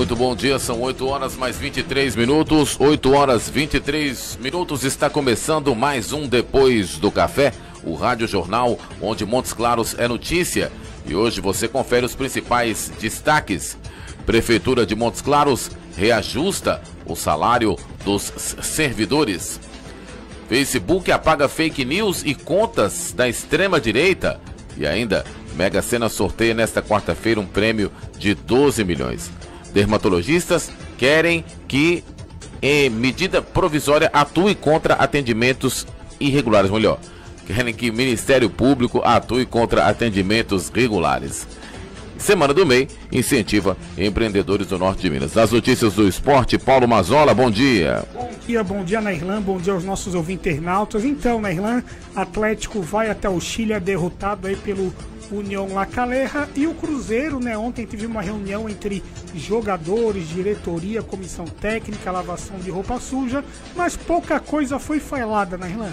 Muito bom dia, são 8 horas mais 23 minutos, 8 horas 23 minutos, está começando mais um Depois do Café, o Rádio Jornal, onde Montes Claros é notícia. E hoje você confere os principais destaques. Prefeitura de Montes Claros reajusta o salário dos servidores. Facebook apaga fake news e contas da extrema-direita. E ainda, Mega Sena sorteia nesta quarta-feira um prêmio de 12 milhões. Dermatologistas querem que medida provisória atue contra atendimentos irregulares. Melhor, querem que o Ministério Público atue contra atendimentos regulares. Semana do MEI incentiva empreendedores do norte de Minas. Nas notícias do esporte, Paulo Mazola, bom dia. Bom dia, Nairlan, bom dia aos nossos ouvintes internautas. Então, Nairlan, Atlético vai até o Chile, é derrotado aí pelo União La Calera, e o Cruzeiro, né, ontem teve uma reunião entre jogadores, diretoria, comissão técnica, lavação de roupa suja, mas pouca coisa foi falada, Nairlan.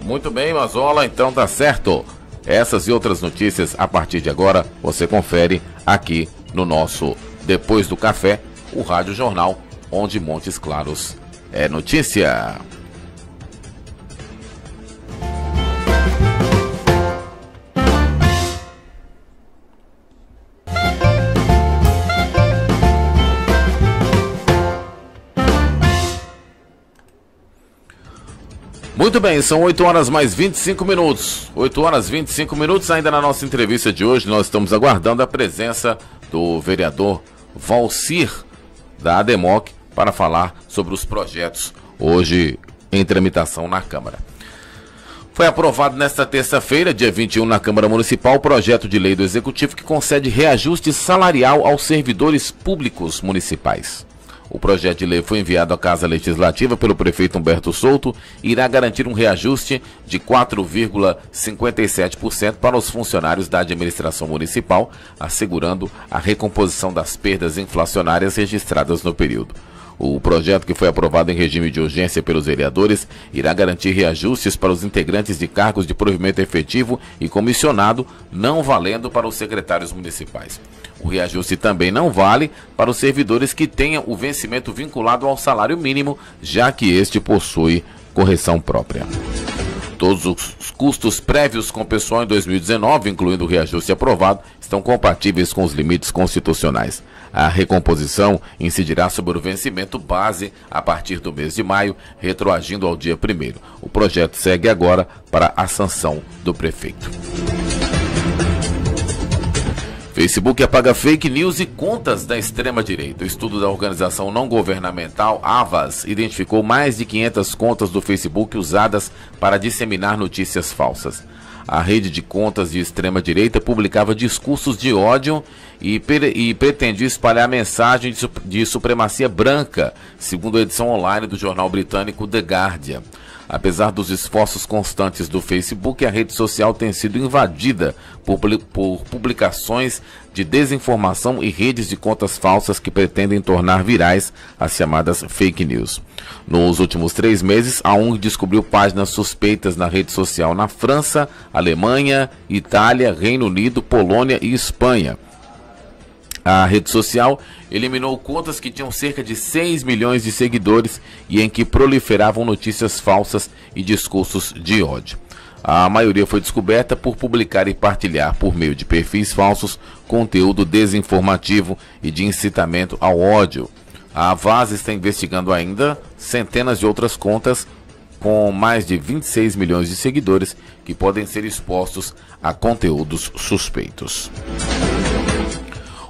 Muito bem, Mazola, então tá certo. Essas e outras notícias, a partir de agora, você confere aqui no nosso Depois do Café, o Rádio Jornal, onde Montes Claros é notícia. Muito bem, são 8 horas mais 25 minutos. 8 horas 25 minutos, ainda na nossa entrevista de hoje, nós estamos aguardando a presença do vereador Valcir, da ADEMOC, para falar sobre os projetos hoje em tramitação na Câmara. Foi aprovado nesta terça-feira, dia 21, na Câmara Municipal, o projeto de lei do Executivo que concede reajuste salarial aos servidores públicos municipais. O projeto de lei foi enviado à Casa Legislativa pelo prefeito Humberto Souto e irá garantir um reajuste de 4,57% para os funcionários da administração municipal, assegurando a recomposição das perdas inflacionárias registradas no período. O projeto, que foi aprovado em regime de urgência pelos vereadores, irá garantir reajustes para os integrantes de cargos de provimento efetivo e comissionado, não valendo para os secretários municipais. O reajuste também não vale para os servidores que tenham o vencimento vinculado ao salário mínimo, já que este possui correção própria. Todos os custos prévios com o pessoal em 2019, incluindo o reajuste aprovado, estão compatíveis com os limites constitucionais. A recomposição incidirá sobre o vencimento base a partir do mês de maio, retroagindo ao dia 1º. O projeto segue agora para a sanção do prefeito. Facebook apaga fake news e contas da extrema-direita. O estudo da organização não governamental Havas identificou mais de 500 contas do Facebook usadas para disseminar notícias falsas. A rede de contas de extrema-direita publicava discursos de ódio e pretendia espalhar mensagem de supremacia branca, segundo a edição online do jornal britânico The Guardian. Apesar dos esforços constantes do Facebook, a rede social tem sido invadida por publicações de desinformação e redes de contas falsas que pretendem tornar virais as chamadas fake news. Nos últimos 3 meses, a ONG descobriu páginas suspeitas na rede social na França, Alemanha, Itália, Reino Unido, Polônia e Espanha. A rede social eliminou contas que tinham cerca de 6 milhões de seguidores e em que proliferavam notícias falsas e discursos de ódio. A maioria foi descoberta por publicar e partilhar, por meio de perfis falsos, conteúdo desinformativo e de incitamento ao ódio. A Havas está investigando ainda centenas de outras contas com mais de 26 milhões de seguidores que podem ser expostos a conteúdos suspeitos.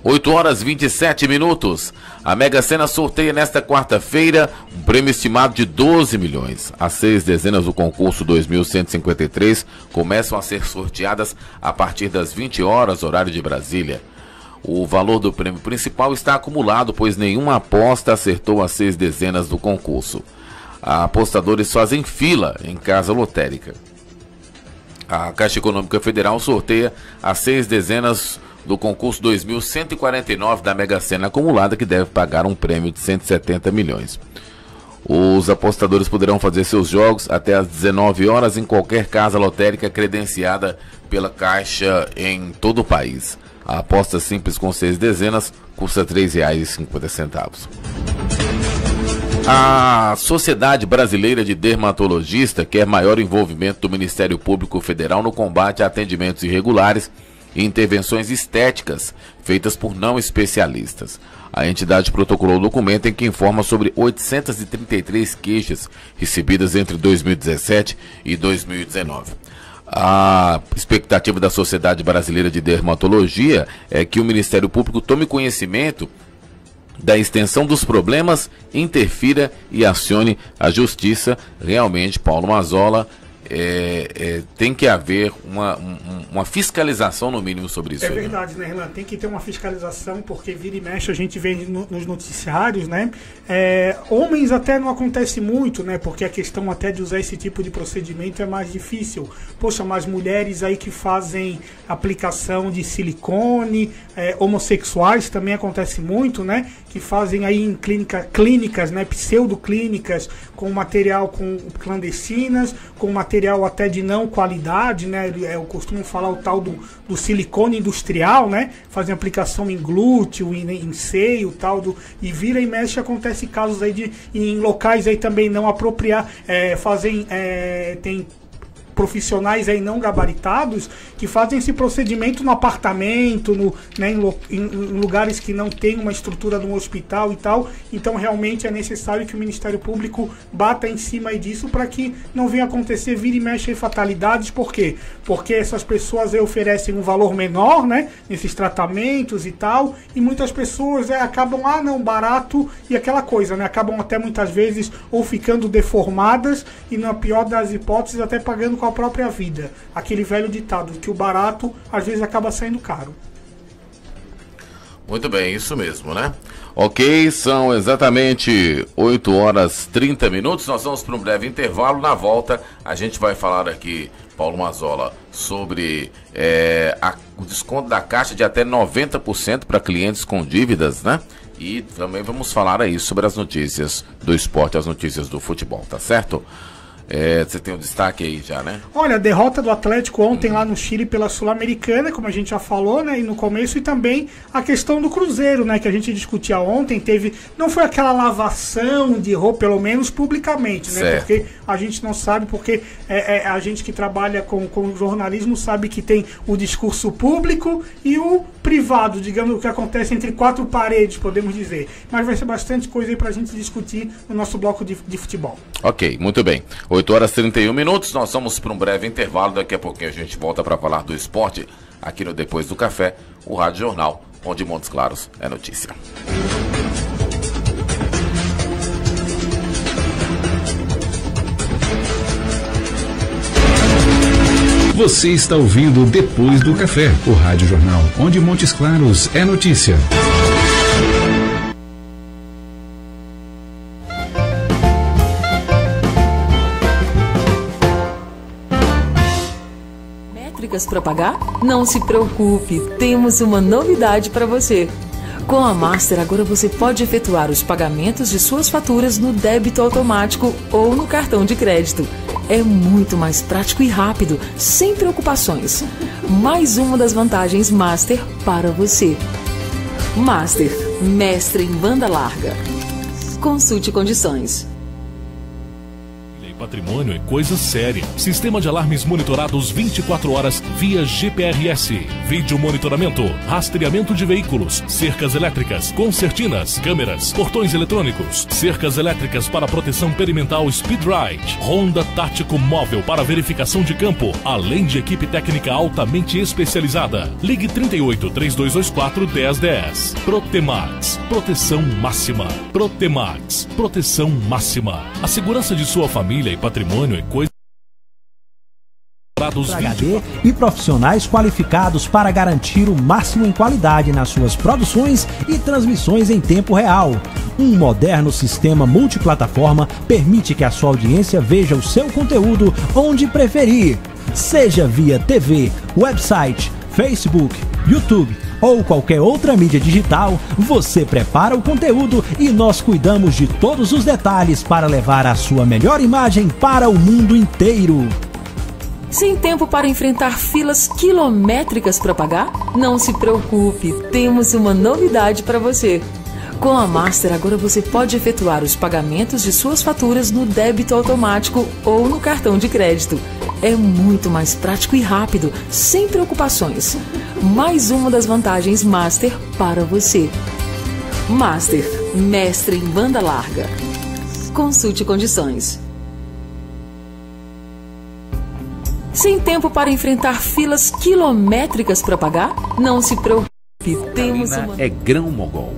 8 horas 27 minutos. A Mega Sena sorteia nesta quarta-feira um prêmio estimado de 12 milhões. As 6 dezenas do concurso 2153 começam a ser sorteadas a partir das 20 horas, horário de Brasília. O valor do prêmio principal está acumulado, pois nenhuma aposta acertou as 6 dezenas do concurso. Apostadores fazem fila em casa lotérica. A Caixa Econômica Federal sorteia as 6 dezenas do concurso 2149 da Mega Sena acumulada, que deve pagar um prêmio de 170 milhões. Os apostadores poderão fazer seus jogos até às 19 horas em qualquer casa lotérica credenciada pela Caixa em todo o país. A aposta simples com 6 dezenas custa R$ 3,50. A Sociedade Brasileira de Dermatologista quer maior envolvimento do Ministério Público Federal no combate a atendimentos irregulares e intervenções estéticas feitas por não especialistas. A entidade protocolou um documento em que informa sobre 833 queixas recebidas entre 2017 e 2019. A expectativa da Sociedade Brasileira de Dermatologia é que o Ministério Público tome conhecimento da extensão dos problemas, interfira e acione a justiça. Realmente, Paulo Mazzola, tem que haver uma fiscalização no mínimo sobre isso. É verdade, né, Renan? Tem que ter uma fiscalização, porque vira e mexe a gente vê nos noticiários, né? Homens até não acontece muito, né? Porque a questão até de usar esse tipo de procedimento é mais difícil. Poxa, mas mulheres aí que fazem aplicação de silicone, homossexuais também acontece muito, né? Que fazem aí em clínicas, né? Pseudoclínicas, com material clandestinas, com material até de não qualidade, né? Eu costumo falar o tal do silicone industrial, né? Fazem aplicação em glúteo, em seio, tal, e vira e mexe, acontece casos aí em locais aí também não apropriados, tem profissionais aí não gabaritados que fazem esse procedimento no apartamento, em lugares que não tem uma estrutura de um hospital e tal. Então realmente é necessário que o Ministério Público bata em cima aí disso para que não venha acontecer vira e mexe aí fatalidades. Por quê? Porque essas pessoas aí oferecem um valor menor, né, nesses tratamentos e tal, e muitas pessoas acabam, barato, e aquela coisa, né, acabam até muitas vezes ou ficando deformadas e, na pior das hipóteses, até pagando com a própria vida. Aquele velho ditado que o barato às vezes acaba saindo caro. Muito bem, isso mesmo, né? Ok, são exatamente 8h30. Nós vamos para um breve intervalo. Na volta a gente vai falar aqui, Paulo Mazzola, sobre o desconto da Caixa de até 90% para clientes com dívidas, né? E também vamos falar aí sobre as notícias do esporte, as notícias do futebol, tá certo? Você tem um destaque aí já, né? Olha, a derrota do Atlético ontem lá no Chile pela Sul-Americana, como a gente já falou, né, e no começo, e também a questão do Cruzeiro, né, que a gente discutia ontem, não foi aquela lavação de roupa, pelo menos publicamente, né, certo. Porque a gente não sabe, porque a gente que trabalha com jornalismo sabe que tem o discurso público e o privado, digamos, o que acontece entre quatro paredes, podemos dizer. Mas vai ser bastante coisa aí pra gente discutir no nosso bloco de futebol. Ok, muito bem. 8h31, nós vamos para um breve intervalo. Daqui a pouquinho a gente volta para falar do esporte aqui no Depois do Café, o Rádio Jornal, onde Montes Claros é notícia. Você está ouvindo Depois do Café, o Rádio Jornal, onde Montes Claros é notícia. Métricas para pagar? Não se preocupe, temos uma novidade para você. Com a Master, agora você pode efetuar os pagamentos de suas faturas no débito automático ou no cartão de crédito. É muito mais prático e rápido, sem preocupações. Mais uma das vantagens Master para você. Master, mestre em banda larga. Consulte condições. Patrimônio é coisa séria. Sistema de alarmes monitorados 24 horas via GPRS. Vídeo monitoramento, rastreamento de veículos, cercas elétricas, concertinas, câmeras, portões eletrônicos, cercas elétricas para proteção perimetral Speed Ride, ronda tático móvel para verificação de campo, além de equipe técnica altamente especializada. Ligue 38 3224 1010. Protemax, proteção máxima. Protemax, proteção máxima. A segurança de sua família e patrimônio é coisa. HD e profissionais qualificados para garantir o máximo em qualidade nas suas produções e transmissões em tempo real. Um moderno sistema multiplataforma permite que a sua audiência veja o seu conteúdo onde preferir, seja via TV, website, Facebook, YouTube ou qualquer outra mídia digital. Você prepara o conteúdo e nós cuidamos de todos os detalhes para levar a sua melhor imagem para o mundo inteiro. Sem tempo para enfrentar filas quilométricas para pagar? Não se preocupe, temos uma novidade para você. Com a Master, agora você pode efetuar os pagamentos de suas faturas no débito automático ou no cartão de crédito. É muito mais prático e rápido, sem preocupações. Mais uma das vantagens Master para você. Master, mestre em banda larga. Consulte condições. Sem tempo para enfrentar filas quilométricas para pagar? Não se preocupe, temos uma... É grão mogol.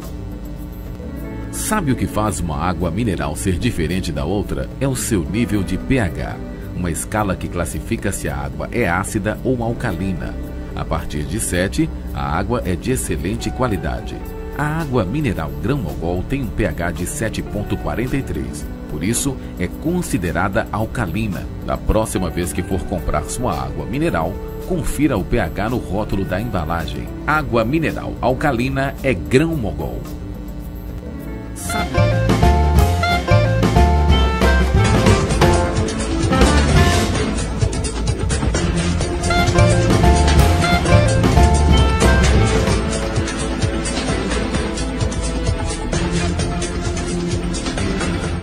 Sabe o que faz uma água mineral ser diferente da outra? É o seu nível de pH, uma escala que classifica se a água é ácida ou alcalina. A partir de 7, a água é de excelente qualidade. A água mineral grão mogol tem um pH de 7,43. Por isso, é considerada alcalina. Da próxima vez que for comprar sua água mineral, confira o pH no rótulo da embalagem. Água mineral alcalina é grão mogol.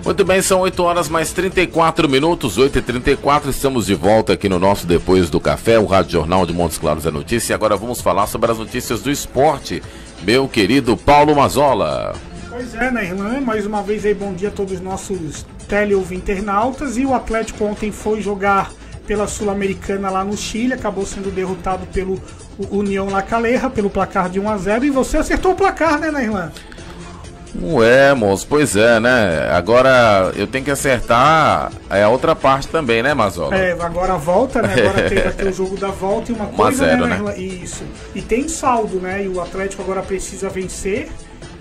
Muito bem, são 8 horas mais 34 minutos, 8h34, estamos de volta aqui no nosso Depois do Café, o Rádio Jornal de Montes Claros é Notícia. E agora vamos falar sobre as notícias do esporte, meu querido Paulo Mazola. Pois é, né, Irlan? Mais uma vez aí, bom dia a todos os nossos teleouvinternautas. E o Atlético ontem foi jogar pela Sul-Americana lá no Chile, acabou sendo derrotado pelo União La Calera, pelo placar de 1-0. E você acertou o placar, né, Irlan? Ué, moço, pois é, né? Agora eu tenho que acertar a outra parte também, né, Mazola? É, agora volta, né? Agora vai ter o jogo da volta e uma coisa, 1-0, né? Isso. E tem saldo, né? E o Atlético agora precisa vencer,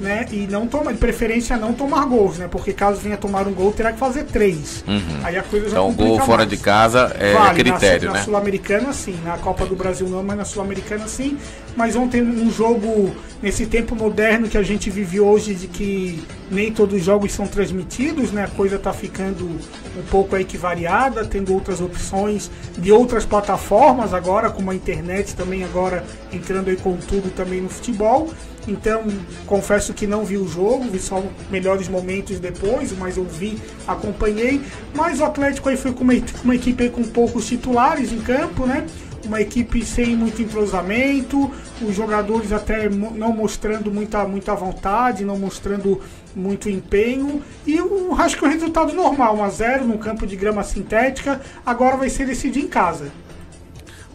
né? E não toma, de preferência não tomar gols, né? Porque caso venha tomar um gol, terá que fazer 3. Aí a coisa já então, complica gol fora mais. de casa é vale, critério, na né? Sul-Americana sim, na Copa do Brasil não, mas na Sul-Americana sim. Mas ontem um jogo nesse tempo moderno que a gente vive hoje, de que nem todos os jogos são transmitidos, né? A coisa tá ficando um pouco aí que variada, tendo outras opções de outras plataformas agora, como a internet também agora entrando aí com tudo também no futebol. Então, confesso que não vi o jogo, vi só melhores momentos depois, mas eu vi, acompanhei. Mas o Atlético aí foi com uma equipe aí com poucos titulares em campo, né? Uma equipe sem muito entrosamento, os jogadores até não mostrando muita vontade, não mostrando muito empenho. E eu acho que o resultado normal, 1-0 no campo de grama sintética, agora vai ser decidido em casa.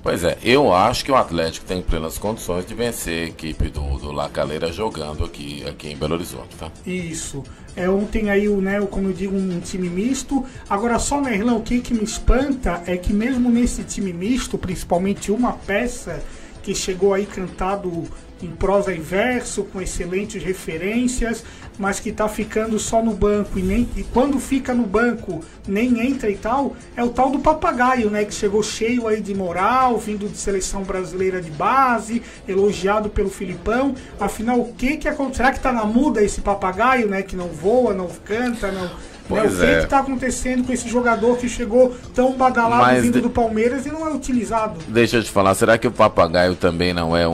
Pois é, eu acho que o Atlético tem plenas condições de vencer a equipe do La Calera jogando aqui em Belo Horizonte, tá? Isso. Ontem aí, como eu digo, um time misto. Agora só, né, Irlão, o que me espanta é que mesmo nesse time misto, principalmente uma peça que chegou aí cantado em prosa e verso, com excelentes referências, mas que tá ficando só no banco e quando fica no banco nem entra e tal, é o tal do Papagaio, né, que chegou cheio aí de moral, vindo de seleção brasileira de base, elogiado pelo Filipão. Afinal, o que acontece? Será que tá na muda esse Papagaio, né, que não voa, não canta, não... Pois o que está acontecendo com esse jogador que chegou tão badalado vindo do Palmeiras e não é utilizado? Deixa eu te falar, será que o Papagaio também não é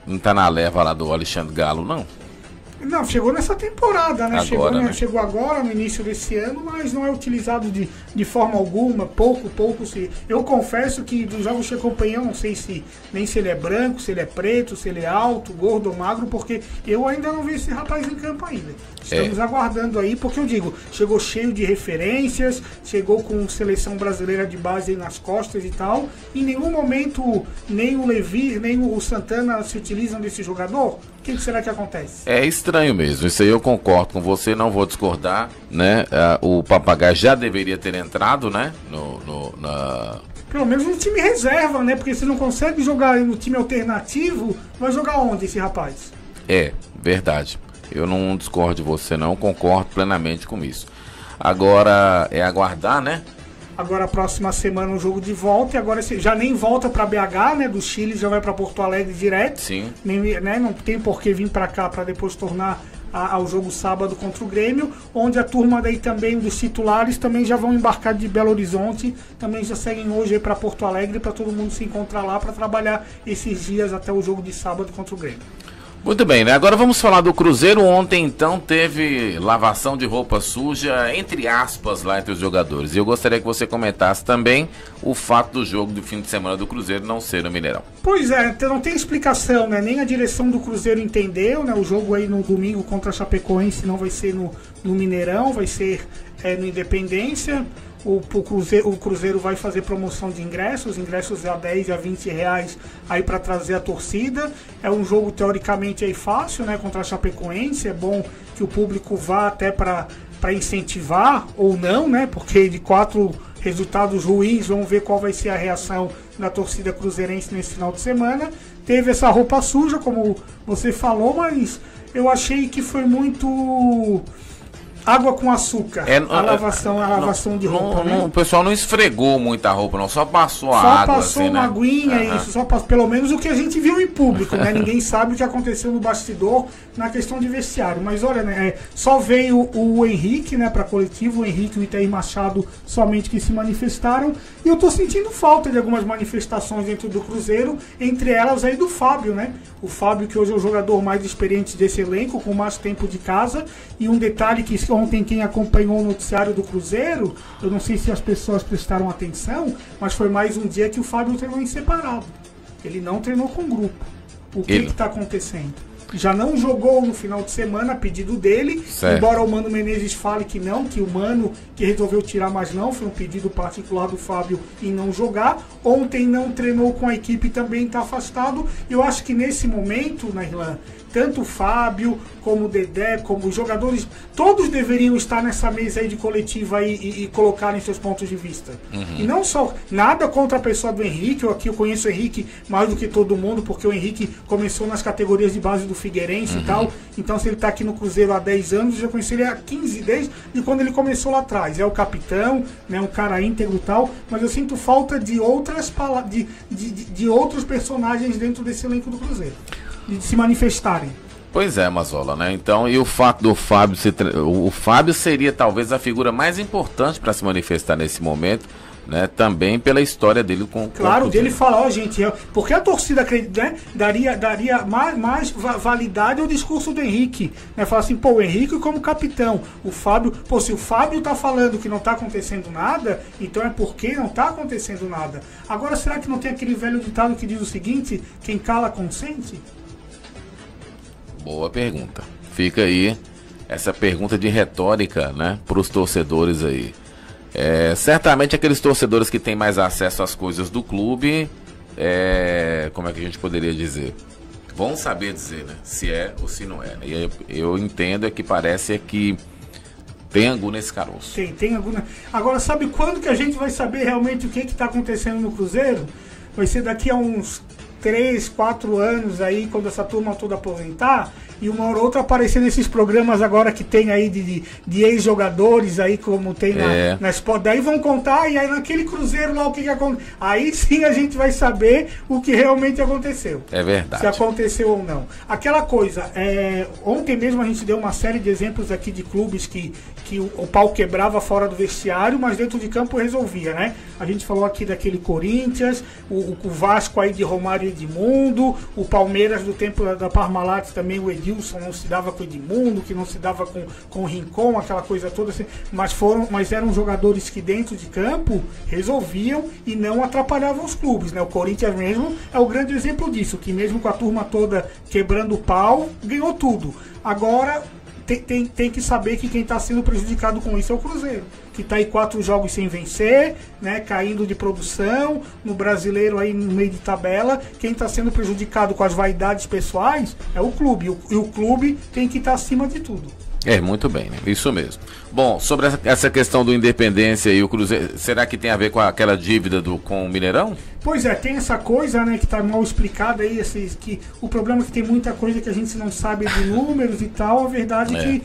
não tá na leva lá do Alexandre Galo, não? Não, chegou nessa temporada, né? Agora, chegou agora, no início desse ano, mas não é utilizado de forma alguma, pouco se... Eu confesso que dos jogos que eu acompanhei, eu não sei nem se ele é branco, se ele é preto, se ele é alto, gordo ou magro, porque eu ainda não vi esse rapaz em campo ainda. Estamos aguardando aí, porque eu digo, chegou cheio de referências, chegou com seleção brasileira de base aí nas costas e tal. Em nenhum momento, nem o Levi, nem o Santana se utilizam desse jogador. O que será que acontece? É estranho mesmo, isso aí eu concordo com você, não vou discordar, né? O Papagaio já deveria ter entrado, né? Pelo menos no time reserva, né? Porque se não consegue jogar no time alternativo, vai jogar onde esse rapaz? É, verdade. Eu não discordo de você não, concordo plenamente com isso. Agora é aguardar, né? Agora a próxima semana um jogo de volta, e agora já nem volta para BH, né? Do Chile já vai para Porto Alegre direto. Sim. Nem, né, não tem por que vir para cá para depois tornar ao jogo sábado contra o Grêmio, onde a turma daí também dos titulares também já vão embarcar de Belo Horizonte, também já seguem hoje para Porto Alegre, para todo mundo se encontrar lá para trabalhar esses dias até o jogo de sábado contra o Grêmio. Muito bem, né? Agora vamos falar do Cruzeiro. Ontem, então, teve lavação de roupa suja, entre aspas, lá entre os jogadores. E eu gostaria que você comentasse também o fato do jogo do fim de semana do Cruzeiro não ser no Mineirão. Pois é, não tem explicação, né? Nem a direção do Cruzeiro entendeu, né? O jogo aí no domingo contra a Chapecoense não vai ser no Mineirão, vai ser no Independência. O Cruzeiro vai fazer promoção de ingressos é a 10 e a 20 reais aí para trazer a torcida. É um jogo teoricamente aí fácil, né, contra a Chapecoense. É bom que o público vá até para incentivar ou não, né, porque de 4 resultados ruins, vamos ver qual vai ser a reação da torcida cruzeirense nesse final de semana. Teve essa roupa suja, como você falou, mas eu achei que foi muito água com açúcar, a lavação de roupa, né? O pessoal não esfregou muita roupa, não, só passou a água. Só passou assim, uma né? aguinha, isso, só passou, pelo menos o que a gente viu em público, né? Ninguém sabe o que aconteceu no bastidor na questão de vestiário. Mas olha, né, só veio o Henrique, né, para coletivo, o Henrique e o Itair Machado somente que se manifestaram. E eu tô sentindo falta de algumas manifestações dentro do Cruzeiro, entre elas aí do Fábio, né? O Fábio, que hoje é o jogador mais experiente desse elenco, com mais tempo de casa. E um detalhe que ontem quem acompanhou o noticiário do Cruzeiro, eu não sei se as pessoas prestaram atenção, mas foi mais um dia que o Fábio treinou em separado. Ele não treinou com grupo. O que está acontecendo? Já não jogou no final de semana a pedido dele, certo. Embora o Mano Menezes fale que não, que o Mano que resolveu tirar, mas não, foi um pedido particular do Fábio em não jogar. Ontem não treinou com a equipe, também está afastado. Eu acho que nesse momento, Nairlan, tanto o Fábio, como o Dedé, como os jogadores, todos deveriam estar nessa mesa aí de coletiva e colocarem seus pontos de vista. E não só, nada contra a pessoa do Henrique, eu conheço o Henrique mais do que todo mundo, porque o Henrique começou nas categorias de base do Figueirense e tal, então se ele está aqui no Cruzeiro há 10 anos, eu já conheci ele há 15, desde quando ele começou lá atrás. É o capitão, né, um cara íntegro e tal, mas eu sinto falta de outras de outros personagens dentro desse elenco do Cruzeiro, de se manifestarem. Pois é, Mazola, né? Então, e o fato do Fábio o Fábio seria talvez a figura mais importante para se manifestar nesse momento, né? Também pela história dele com claro, dele falar, gente, porque a torcida, né, daria mais validade ao discurso do Henrique, né? Falar assim, pô, o Henrique como capitão, o Fábio, pô, se o Fábio tá falando que não tá acontecendo nada, então é porque não tá acontecendo nada. Agora, será que não tem aquele velho ditado que diz o seguinte, quem cala consente? Boa pergunta. Fica aí essa pergunta de retórica, né, para os torcedores aí. Certamente aqueles torcedores que têm mais acesso às coisas do clube, como é que a gente poderia dizer? Vão saber dizer, né, se é ou se não é. E eu entendo que parece que tem angu nesse caroço. Tem angu. Agora, sabe quando que a gente vai saber realmente o que está acontecendo no Cruzeiro? Vai ser daqui a uns 3, 4 anos aí, quando essa turma toda aposentar, e uma hora ou outra aparecer nesses programas agora que tem aí de ex-jogadores aí, como tem na Sport, daí vão contar, e aí naquele Cruzeiro lá o que aconteceu, aí sim a gente vai saber o que realmente aconteceu. É verdade. Se aconteceu ou não. Aquela coisa, ontem mesmo a gente deu uma série de exemplos aqui de clubes que o pau quebrava fora do vestiário, mas dentro de campo resolvia, né? A gente falou aqui daquele Corinthians, o Vasco aí de Romário e Edmundo, o Palmeiras do tempo da Parmalat também, o Edilson não se dava com o Edmundo, que não se dava com o Rincon, aquela coisa toda assim, mas eram jogadores que dentro de campo resolviam e não atrapalhavam os clubes, né? O Corinthians mesmo é o grande exemplo disso, que mesmo com a turma toda quebrando o pau, ganhou tudo. Agora tem que saber que quem está sendo prejudicado com isso é o Cruzeiro, que está aí 4 jogos sem vencer, né, caindo de produção, no Brasileiro aí no meio de tabela. Quem está sendo prejudicado com as vaidades pessoais é o clube, e o clube tem que estar acima de tudo. Muito bem, né? Isso mesmo. Bom, sobre essa questão do Independência e o Cruzeiro, será que tem a ver com aquela dívida com o Mineirão? Pois é, tem essa coisa, né, que tá mal explicada aí, que o problema é que tem muita coisa que a gente não sabe de números e tal, a verdade é que,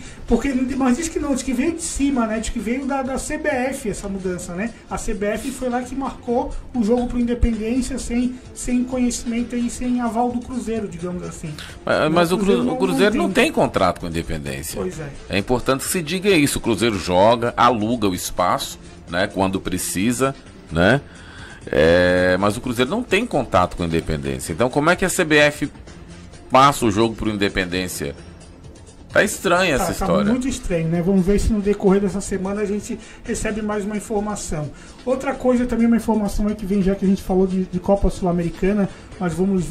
mas diz que não, diz que veio de cima, né, diz que veio da CBF essa mudança, né, a CBF foi lá que marcou o jogo pro Independência sem conhecimento e sem aval do Cruzeiro, digamos assim. Mas o Cruzeiro não tem contrato com a Independência. Pois é. É importante que se diga isso, o Cruzeiro joga, aluga o espaço, né, quando precisa, né, mas o Cruzeiro não tem contato com a Independência. Então como é que a CBF passa o jogo pro Independência? Tá estranha essa história. Tá muito estranho, né? Vamos ver se no decorrer dessa semana a gente recebe mais uma informação. Outra coisa também, uma informação aí que vem, já que a gente falou de Copa Sul-Americana, mas vamos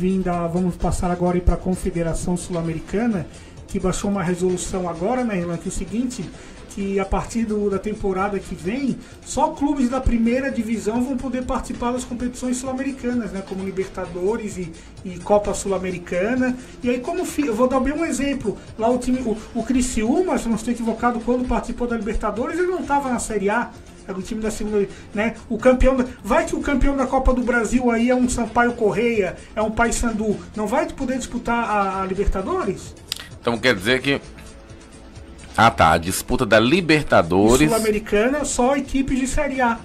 passar agora para a Confederação Sul-Americana, que baixou uma resolução agora, né, Irlan, que é o seguinte, que a partir da temporada que vem, só clubes da primeira divisão vão poder participar das competições sul-americanas, né, como Libertadores e Copa Sul-Americana. E aí, eu vou dar bem um exemplo, lá o Criciúma, se não estou equivocado, quando participou da Libertadores, ele não estava na Série A, era o time da segunda, né, vai que o campeão da Copa do Brasil aí é um Sampaio Correia, é um Paysandu, não vai poder disputar a Libertadores? Então quer dizer que a disputa da Libertadores Sul-Americana, só equipes de Série A.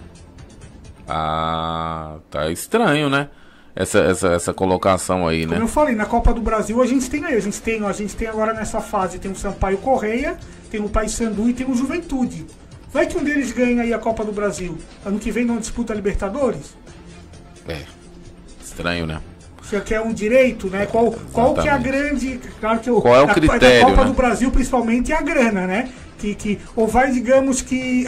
Tá estranho, né? Essa colocação aí, né? Como eu falei, na Copa do Brasil a gente tem agora nessa fase, tem o Sampaio Correia, tem o Paysandu e tem o Juventude. Vai que um deles ganha aí a Copa do Brasil. Ano que vem não disputa a Libertadores? Estranho, né? Você quer um direito, né? Qual que é a grande... Claro que qual é o critério, a Copa né? do Brasil, principalmente, é a grana, né? Ou vai, digamos que...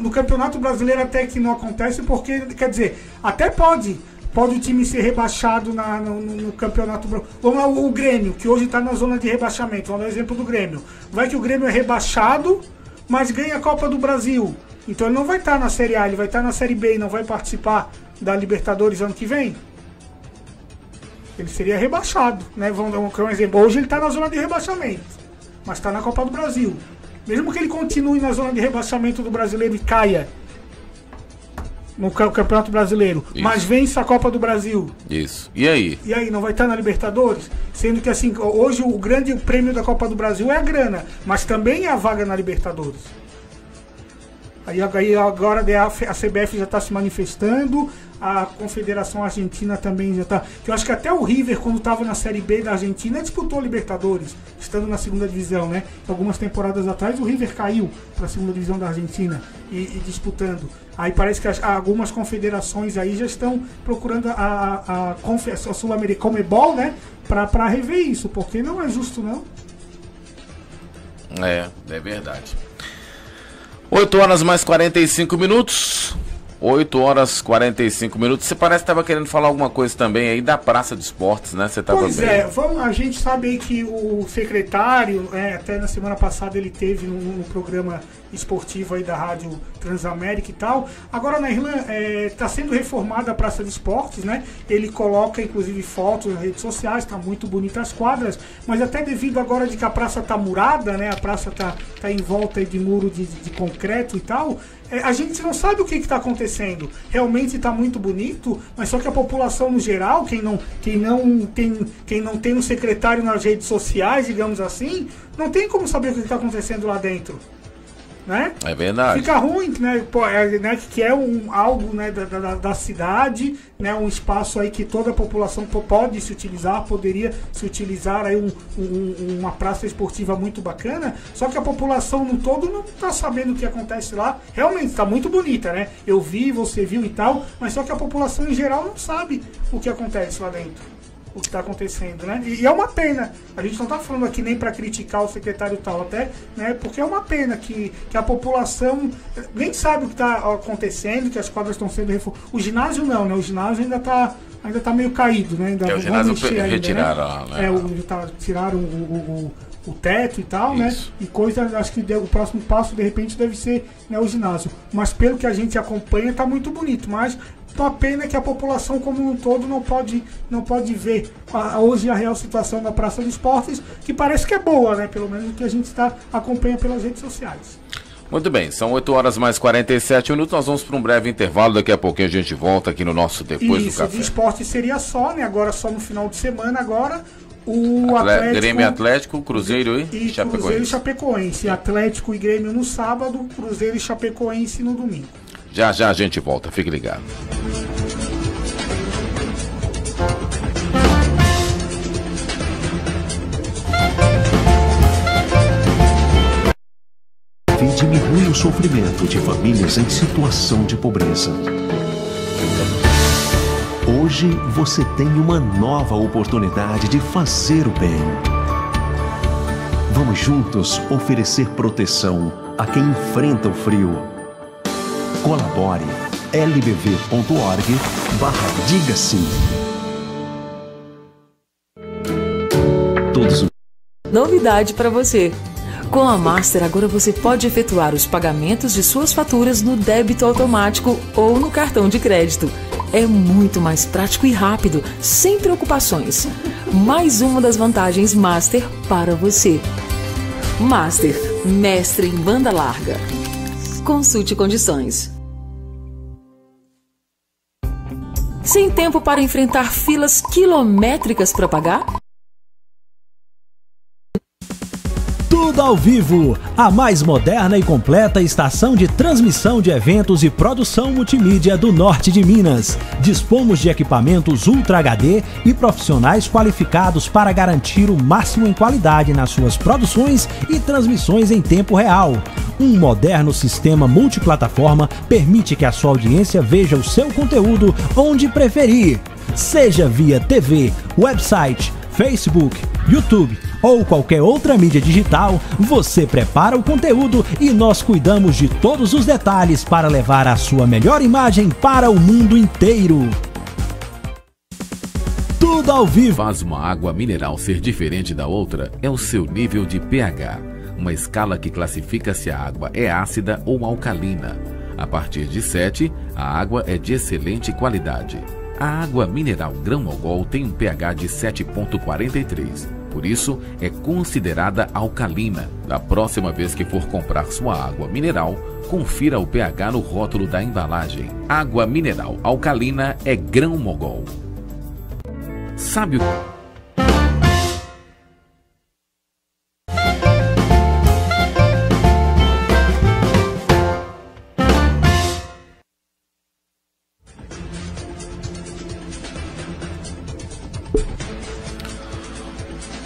no Campeonato Brasileiro até que não acontece, porque, quer dizer, até pode o time ser rebaixado no Campeonato Brasileiro. Vamos lá, o Grêmio, que hoje está na zona de rebaixamento. Vamos dar o exemplo do Grêmio. Vai que o Grêmio é rebaixado, mas ganha a Copa do Brasil. Então ele não vai estar na Série A, ele vai estar na Série B e não vai participar da Libertadores ano que vem. Ele seria rebaixado, né? Vamos dar um exemplo. Hoje ele está na zona de rebaixamento, mas está na Copa do Brasil. Mesmo que ele continue na zona de rebaixamento do Brasileiro e caia no Campeonato Brasileiro, mas vence a Copa do Brasil. Isso. E aí? E aí, não vai estar na Libertadores? Sendo que assim, hoje o grande prêmio da Copa do Brasil é a grana, mas também é a vaga na Libertadores. Aí agora a CBF já está se manifestando, a Confederação Argentina também já está... Eu acho que até o River, quando estava na Série B da Argentina, disputou Libertadores, estando na segunda divisão, né? Algumas temporadas atrás o River caiu para a segunda divisão da Argentina e disputando. Aí parece que algumas confederações aí já estão procurando a Sul-Americana, Comebol, né? Para rever isso, porque não é justo, não. É verdade. 8 horas mais 45 minutos. 8 horas 45 minutos. Você parece que estava querendo falar alguma coisa também aí da Praça de Esportes, né? Você tava pois é, a gente sabe aí que o secretário, até na semana passada ele teve no programa esportivo aí da Rádio Transamérica e tal. Agora na Irlanda está sendo reformada a Praça de Esportes, né? Ele coloca inclusive fotos nas redes sociais, está muito bonita as quadras, mas até devido agora de que a praça está murada, né? A praça tá em volta aí de muro de concreto e tal. A gente não sabe o que está acontecendo. Realmente está muito bonito, mas só que a população no geral, quem não tem um secretário nas redes sociais, digamos assim, não tem como saber o que está acontecendo lá dentro. Né? É verdade. Fica ruim, né? Que é algo, né, da cidade, né? Um espaço aí que toda a população poderia se utilizar aí uma praça esportiva muito bacana, só que a população no todo não está sabendo o que acontece lá. Realmente está muito bonita, né? Eu vi, você viu e tal, mas só que a população em geral não sabe o que acontece lá dentro. O que está acontecendo, né? E é uma pena. A gente não está falando aqui nem para criticar o secretário tal, até, né? Porque é uma pena que a população nem sabe o que está acontecendo, que as quadras estão sendo reformadas. O ginásio não, né? O ginásio ainda tá meio caído, né? Ainda o ginásio retiraram, né? Tiraram o teto e tal, isso, né? E acho que o próximo passo, de repente, deve ser, né, o ginásio. Mas pelo que a gente acompanha, tá muito bonito, mas Então a pena é que a população como um todo não pode ver hoje a real situação na Praça dos Esportes, que parece que é boa, né? Pelo menos o que a gente acompanha pelas redes sociais. Muito bem, são 8 horas mais 47 minutos, nós vamos para um breve intervalo, daqui a pouquinho a gente volta aqui no nosso Depois do Café. De esporte seria só, né? Agora só no final de semana, agora o Atlético... Grêmio Atlético, Cruzeiro e Chapecoense. Cruzeiro e Chapecoense, Atlético e Grêmio no sábado, Cruzeiro e Chapecoense no domingo. Já a gente volta, fique ligado. Diminui o sofrimento de famílias em situação de pobreza. Hoje você tem uma nova oportunidade de fazer o bem. Vamos juntos oferecer proteção a quem enfrenta o frio. Colabore lbv.org/diga sim. Novidade para você. Com a Master, agora você pode efetuar os pagamentos de suas faturas no débito automático ou no cartão de crédito. É muito mais prático e rápido, sem preocupações. Mais uma das vantagens Master para você. Master, mestre em banda larga. Consulte condições. Sem tempo para enfrentar filas quilométricas para pagar? Tudo ao vivo, a mais moderna e completa estação de transmissão de eventos e produção multimídia do norte de Minas. Dispomos de equipamentos Ultra HD e profissionais qualificados para garantir o máximo em qualidade nas suas produções e transmissões em tempo real. Um moderno sistema multiplataforma permite que a sua audiência veja o seu conteúdo onde preferir, seja via TV, website, Facebook, YouTube ou qualquer outra mídia digital. Você prepara o conteúdo e nós cuidamos de todos os detalhes para levar a sua melhor imagem para o mundo inteiro. Tudo ao vivo. Faz uma água mineral ser diferente da outra é o seu nível de pH, uma escala que classifica se a água é ácida ou alcalina. A partir de 7, a água é de excelente qualidade. A água mineral Grão-Mogol tem um pH de 7,43. Por isso, é considerada alcalina. Da próxima vez que for comprar sua água mineral, confira o pH no rótulo da embalagem. Água mineral alcalina é Grão-Mogol. Sabe o...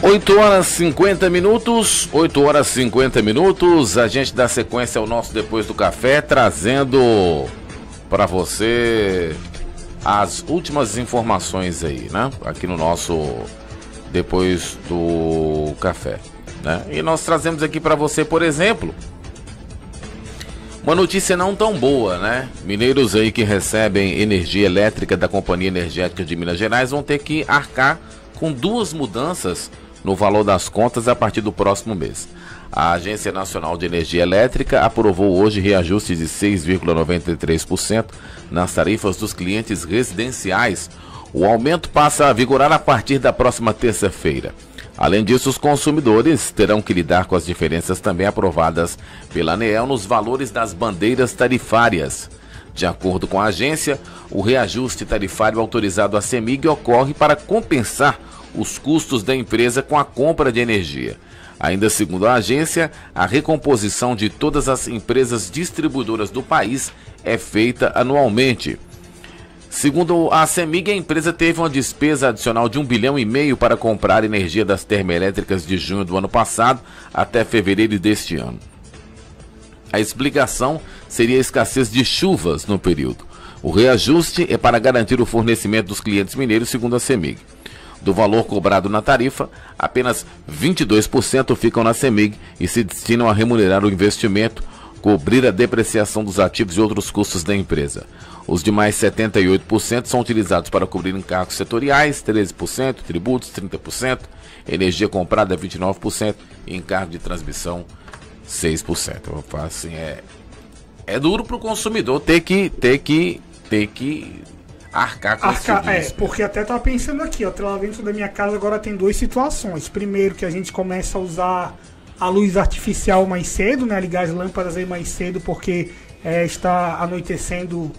Oito horas 50 minutos, 8 horas 50 minutos, a gente dá sequência ao nosso Depois do Café, trazendo para você as últimas informações aí, né? Aqui no nosso Depois do Café, né? E nós trazemos aqui para você, por exemplo, uma notícia não tão boa, né? Mineiros aí que recebem energia elétrica da Companhia Energética de Minas Gerais vão ter que arcar com 2 mudanças no valor das contas a partir do próximo mês. A Agência Nacional de Energia Elétrica aprovou hoje reajuste de 6,93% nas tarifas dos clientes residenciais. O aumento passa a vigorar a partir da próxima terça-feira. Além disso, os consumidores terão que lidar com as diferenças também aprovadas pela ANEEL nos valores das bandeiras tarifárias. De acordo com a agência, o reajuste tarifário autorizado à CEMIG ocorre para compensar os custos da empresa com a compra de energia. Ainda segundo a agência, a recomposição de todas as empresas distribuidoras do país é feita anualmente. Segundo a CEMIG, a empresa teve uma despesa adicional de 1,5 bilhão para comprar energia das termoelétricas de junho do ano passado até fevereiro deste ano. A explicação seria a escassez de chuvas no período. O reajuste é para garantir o fornecimento dos clientes mineiros, segundo a CEMIG. Do valor cobrado na tarifa, apenas 22% ficam na CEMIG e se destinam a remunerar o investimento, cobrir a depreciação dos ativos e outros custos da empresa. Os demais 78% são utilizados para cobrir encargos setoriais, 13%, tributos, 30%, energia comprada, 29% e encargo de transmissão, 6%. Eu falo assim, é duro para o consumidor ter que arcar com esse serviço. Porque até tava pensando aqui, ó, lá dentro da minha casa agora tem duas situações. Primeiro, que a gente começa a usar a luz artificial mais cedo, né? Ligar as lâmpadas aí mais cedo, porque está anoitecendo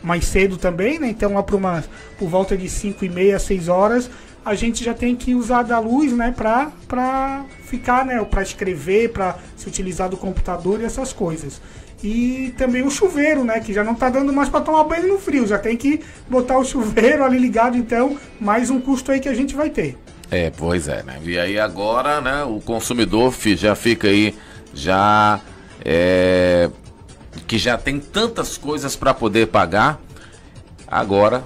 mais cedo também, né? Então lá por volta de 5h30, 6 horas, a gente já tem que usar da luz, né? Pra ficar, né? Pra escrever, pra se utilizar do computador e essas coisas. E também o chuveiro, né? Que já não tá dando mais para tomar banho no frio. Já tem que botar o chuveiro ali ligado, então mais um custo aí que a gente vai ter. Pois é, né? E aí agora, né? O consumidor já fica aí, que já tem tantas coisas para poder pagar. Agora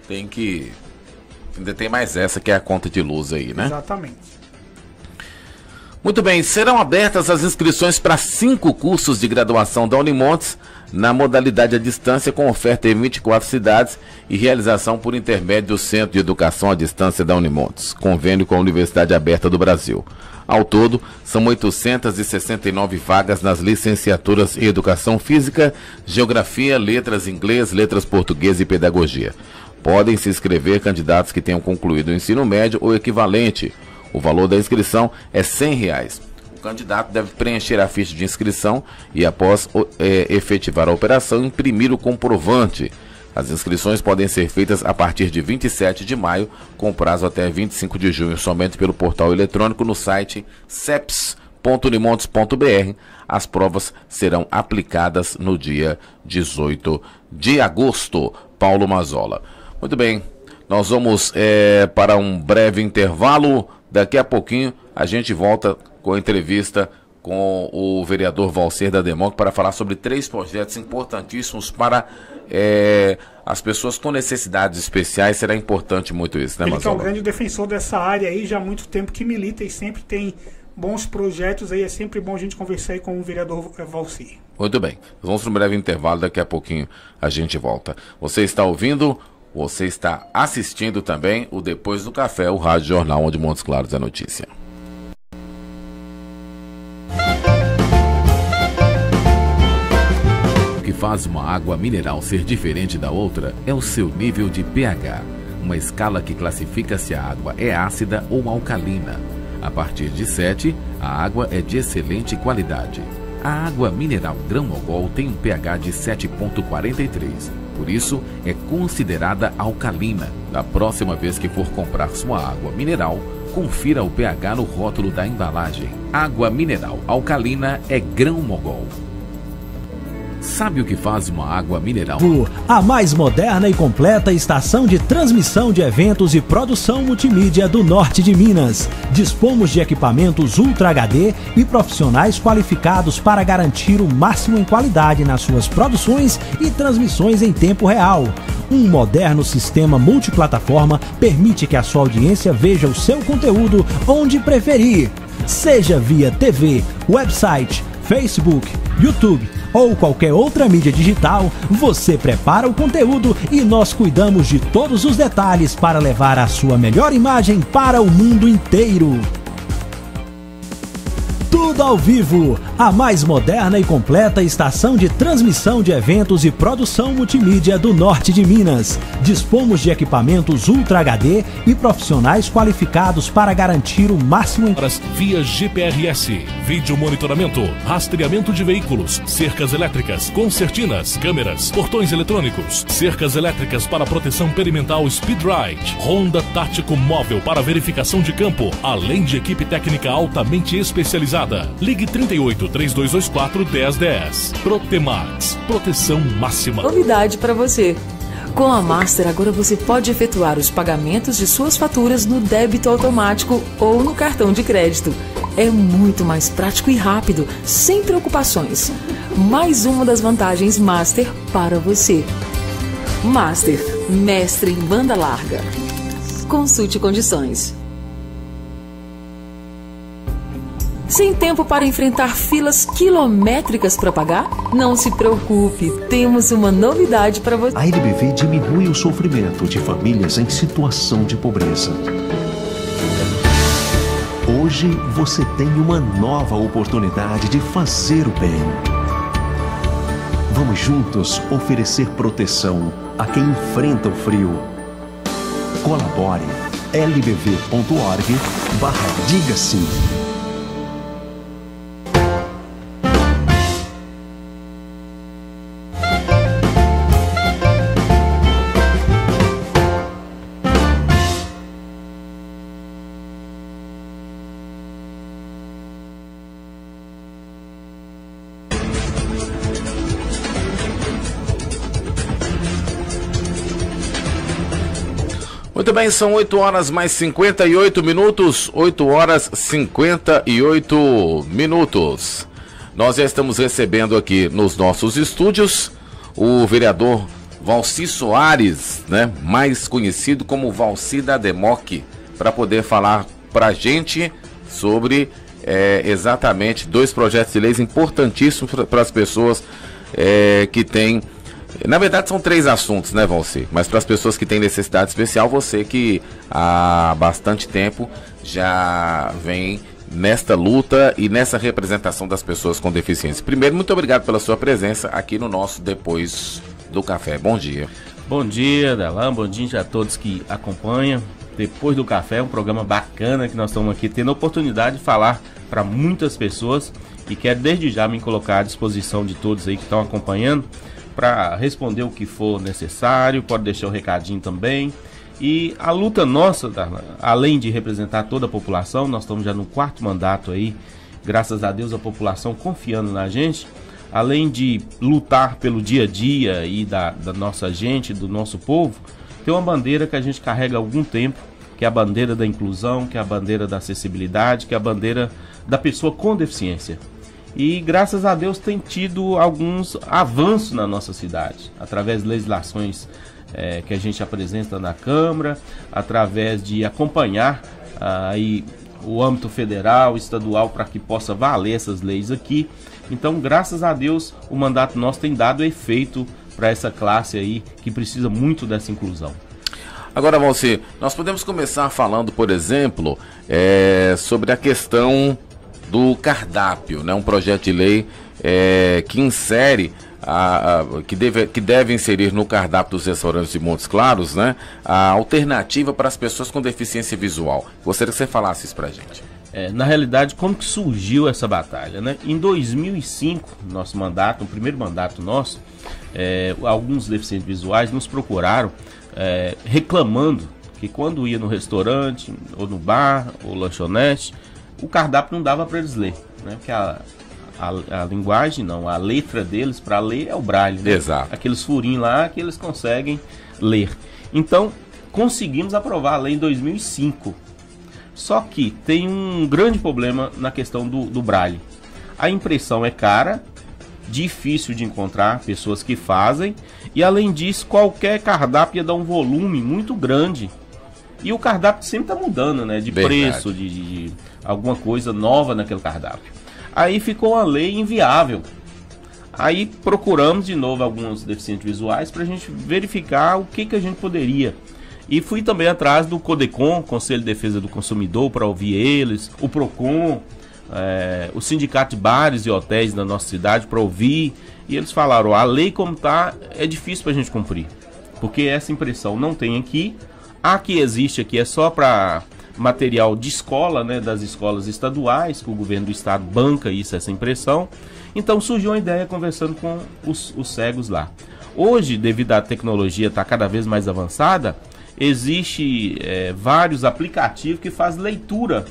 ainda tem mais essa, que é a conta de luz aí, né? Exatamente. Muito bem, serão abertas as inscrições para 5 cursos de graduação da Unimontes na modalidade à distância, com oferta em 24 cidades e realização por intermédio do Centro de Educação à Distância da Unimontes, convênio com a Universidade Aberta do Brasil. Ao todo, são 869 vagas nas licenciaturas em Educação Física, Geografia, Letras Inglês, Letras Português e Pedagogia. Podem se inscrever candidatos que tenham concluído o ensino médio ou equivalente. O valor da inscrição é R$100. O candidato deve preencher a ficha de inscrição e, após efetivar a operação, imprimir o comprovante. As inscrições podem ser feitas a partir de 27 de maio, com prazo até 25 de junho, somente pelo portal eletrônico no site ceps.unimontes.br. As provas serão aplicadas no dia 18 de agosto. Paulo Mazola. Muito bem, nós vamos para um breve intervalo. Daqui a pouquinho a gente volta com a entrevista com o vereador Valcer da Democ para falar sobre 3 projetos importantíssimos para as pessoas com necessidades especiais. Será importante muito isso, né, Ele Mazola? que é um grande defensor dessa área aí, já há muito tempo que milita e sempre tem bons projetos aí. É sempre bom a gente conversar aí com o vereador Valcer. Muito bem, vamos para um breve intervalo, daqui a pouquinho a gente volta. Você está ouvindo... Você está assistindo também o Depois do Café, o Rádio Jornal, onde Montes Claros é notícia. O que faz uma água mineral ser diferente da outra é o seu nível de pH, uma escala que classifica se a água é ácida ou alcalina. A partir de 7, a água é de excelente qualidade. A água mineral Grão-Mogol tem um pH de 7,43. Por isso, é considerada alcalina. Da próxima vez que for comprar sua água mineral, confira o pH no rótulo da embalagem. Água mineral alcalina é Grão-Mogol. Sabe o que faz uma água mineral? A mais moderna e completa estação de transmissão de eventos e produção multimídia do norte de Minas. Dispomos de equipamentos Ultra HD e profissionais qualificados para garantir o máximo em qualidade nas suas produções e transmissões em tempo real. Um moderno sistema multiplataforma permite que a sua audiência veja o seu conteúdo onde preferir, seja via TV, website, Facebook, YouTube ou qualquer outra mídia digital. Você prepara o conteúdo e nós cuidamos de todos os detalhes para levar a sua melhor imagem para o mundo inteiro. Tudo ao vivo, a mais moderna e completa estação de transmissão de eventos e produção multimídia do norte de Minas. Dispomos de equipamentos Ultra HD e profissionais qualificados para garantir o máximo via GPRS, vídeo monitoramento, rastreamento de veículos, cercas elétricas, concertinas, câmeras, portões eletrônicos, cercas elétricas para proteção perimetral Speed Ride, Ronda Tático Móvel para verificação de campo, além de equipe técnica altamente especializada. Ligue 38 3224 1010. Protemax, proteção máxima. Novidade para você. Com a Master, agora você pode efetuar os pagamentos de suas faturas no débito automático ou no cartão de crédito. É muito mais prático e rápido, sem preocupações. Mais uma das vantagens Master para você. Master, mestre em banda larga. Consulte condições. Sem tempo para enfrentar filas quilométricas para pagar? Não se preocupe, temos uma novidade para você. A NBV diminui o sofrimento de famílias em situação de pobreza. Hoje você tem uma nova oportunidade de fazer o bem. Vamos juntos oferecer proteção a quem enfrenta o frio. Colabore. lbv.org/diga sim. Muito bem, são 8 horas mais 58 minutos, 8 horas 58 minutos. Nós já estamos recebendo aqui nos nossos estúdios o vereador Valci Soares, né, mais conhecido como Valci da Democ, para poder falar para a gente sobre exatamente 2 projetos de leis importantíssimos para as pessoas que têm. Na verdade são 3 assuntos, né, Valci? Mas para as pessoas que têm necessidade especial, você que há bastante tempo já vem nesta luta e nessa representação das pessoas com deficiência. Primeiro, muito obrigado pela sua presença aqui no nosso Depois do Café. Bom dia. Bom dia, Delan. Bom dia a todos que acompanham. Depois do Café é um programa bacana que nós estamos aqui tendo a oportunidade de falar para muitas pessoas e quero desde já me colocar à disposição de todos aí que estão acompanhando para responder o que for necessário, pode deixar o recadinho também. E a luta nossa, além de representar toda a população, nós estamos já no 4º mandato aí, graças a Deus a população confiando na gente, além de lutar pelo dia a dia e da nossa gente, do nosso povo, tem uma bandeira que a gente carrega há algum tempo, que é a bandeira da inclusão, que é a bandeira da acessibilidade, que é a bandeira da pessoa com deficiência. E graças a Deus tem tido alguns avanços na nossa cidade, através de legislações que a gente apresenta na Câmara, através de acompanhar aí o âmbito federal, estadual, para que possa valer essas leis aqui. Então, graças a Deus, o mandato nosso tem dado efeito para essa classe aí que precisa muito dessa inclusão. Agora, Valci, nós podemos começar falando, por exemplo, sobre a questão do cardápio, né? Um projeto de lei que insere, que deve inserir no cardápio dos restaurantes de Montes Claros, né, a alternativa para as pessoas com deficiência visual. Gostaria que você falasse isso pra gente. Na realidade, como que surgiu essa batalha, né? Em 2005, nosso mandato, o primeiro mandato nosso, alguns deficientes visuais nos procuraram reclamando que quando ia no restaurante, ou no bar, ou lanchonete, o cardápio não dava para eles ler, né? Porque a linguagem, não, a letra deles para ler é o braille, né? Exato. Aqueles furinhos lá que eles conseguem ler. Então, conseguimos aprovar a lei em 2005. Só que tem um grande problema na questão do braille. A impressão é cara, difícil de encontrar pessoas que fazem, e além disso, qualquer cardápio ia dar um volume muito grande. E o cardápio sempre está mudando, né? De preço, de alguma coisa nova naquele cardápio. Aí ficou uma lei inviável. Aí procuramos de novo alguns deficientes visuais para a gente verificar o que a gente poderia. E fui também atrás do CODECON, Conselho de Defesa do Consumidor, para ouvir eles, o PROCON, o Sindicato de Bares e Hotéis da nossa cidade para ouvir. E eles falaram, a lei como está é difícil para a gente cumprir, porque essa impressão não tem aqui. A que existe aqui é só para material de escola, né, das escolas estaduais, que o governo do estado banca isso, essa impressão. Então surgiu uma ideia conversando com os cegos lá. Hoje, devido à tecnologia estar cada vez mais avançada, existe vários aplicativos que fazem leitura.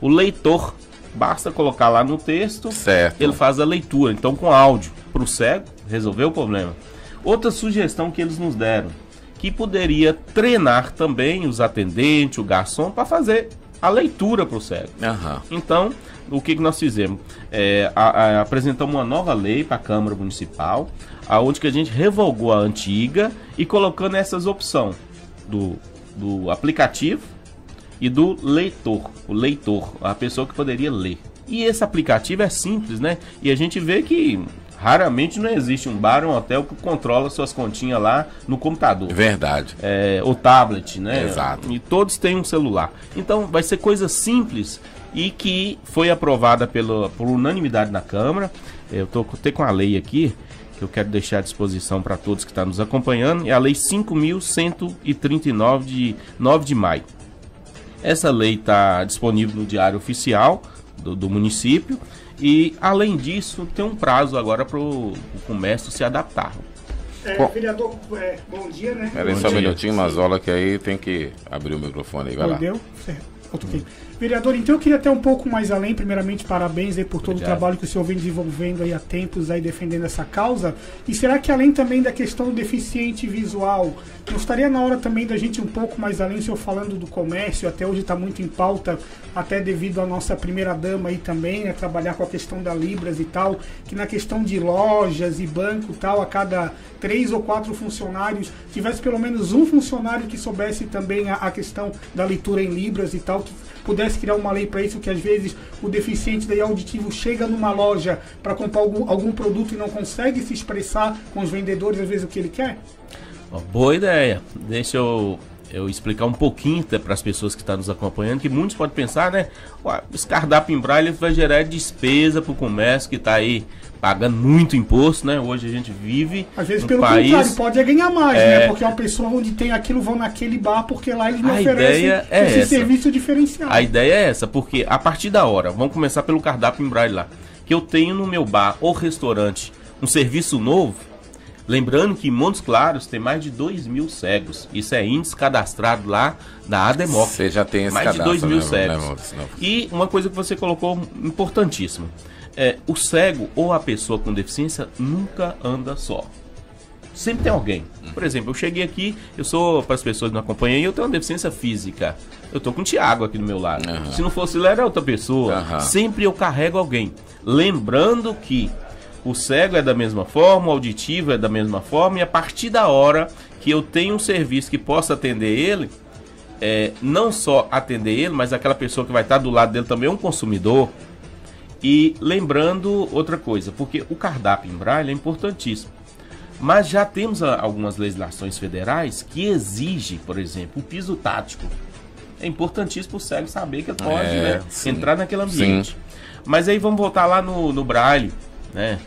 O leitor, basta colocar lá no texto, certo, ele faz a leitura, então com áudio, para o cego, resolveu o problema. Outra sugestão que eles nos deram, que poderia treinar também os atendentes, o garçom, para fazer a leitura para o cego. Uhum. Então, o que nós fizemos? Apresentamos uma nova lei para a Câmara Municipal, onde que a gente revogou a antiga e colocando essas opções do aplicativo e do leitor. O leitor, a pessoa que poderia ler. E esse aplicativo é simples, né? E a gente vê que raramente não existe um bar ou um hotel que controla suas continhas lá no computador. Verdade. O tablet, né? Exato. E todos têm um celular. Então vai ser coisa simples e que foi aprovada por unanimidade na Câmara. Eu estou até com a lei aqui. que eu quero deixar à disposição para todos que estão nos acompanhando, é a Lei 5.139 de 9 de maio. Essa lei está disponível no Diário Oficial do município e, além disso, tem um prazo agora para o comércio se adaptar. Vereador, bom dia, né? Peraí só um minutinho, Mazola, que aí tem que abrir o microfone aí, vai lá. Deu? Certo. Okay. Vereador, então eu queria até um pouco mais além, primeiramente parabéns aí por todo o trabalho que o senhor vem desenvolvendo aí há tempos aí defendendo essa causa. E será que além também da questão do deficiente visual, não estaria na hora também da gente um pouco mais além, o senhor falando do comércio, até hoje está muito em pauta, até devido à nossa primeira dama aí também, a trabalhar com a questão da Libras e tal, que na questão de lojas e banco e tal, a cada 3 ou 4 funcionários, tivesse pelo menos um funcionário que soubesse também a questão da leitura em Libras e tal, que pudesse criar uma lei para isso, que às vezes o deficiente daí auditivo chega numa loja para comprar algum produto e não consegue se expressar com os vendedores, às vezes, o que ele quer? Boa ideia. Deixa eu explicar um pouquinho para as pessoas que estão nos acompanhando, que muitos podem pensar, né? Esse cardápio em braille vai gerar despesa para o comércio que está aí pagando muito imposto, né? Hoje a gente vive às vezes pelo contrário, pode ganhar mais, né? Porque uma pessoa onde tem aquilo vão naquele bar, porque lá eles não oferecem esse serviço diferenciado. A ideia é essa, porque a partir da hora, vamos começar pelo cardápio em braille lá, que eu tenho no meu bar ou restaurante um serviço novo, lembrando que em Montes Claros tem mais de 2.000 cegos. Isso é índice cadastrado lá da ADEMOC. Você já tem esse mais cadastro, de 2.000 cegos. E uma coisa que você colocou importantíssima. O cego ou a pessoa com deficiência nunca anda só. Sempre tem alguém. Por exemplo, eu cheguei aqui, eu sou, para as pessoas que não acompanham, eu tenho uma deficiência física. Eu tô com o Thiago aqui do meu lado. Se não fosse ele, era outra pessoa. Sempre eu carrego alguém. Lembrando que o cego é da mesma forma, o auditivo é da mesma forma, e a partir da hora que eu tenho um serviço que possa atender ele, não só atender ele, mas aquela pessoa que vai estar do lado dele também é um consumidor. E lembrando outra coisa, porque o cardápio em braille é importantíssimo, mas já temos algumas legislações federais que exigem, por exemplo, o piso tático. É importantíssimo para o cego saber que ele pode entrar naquele ambiente. Sim. Mas aí vamos voltar lá no braille, né?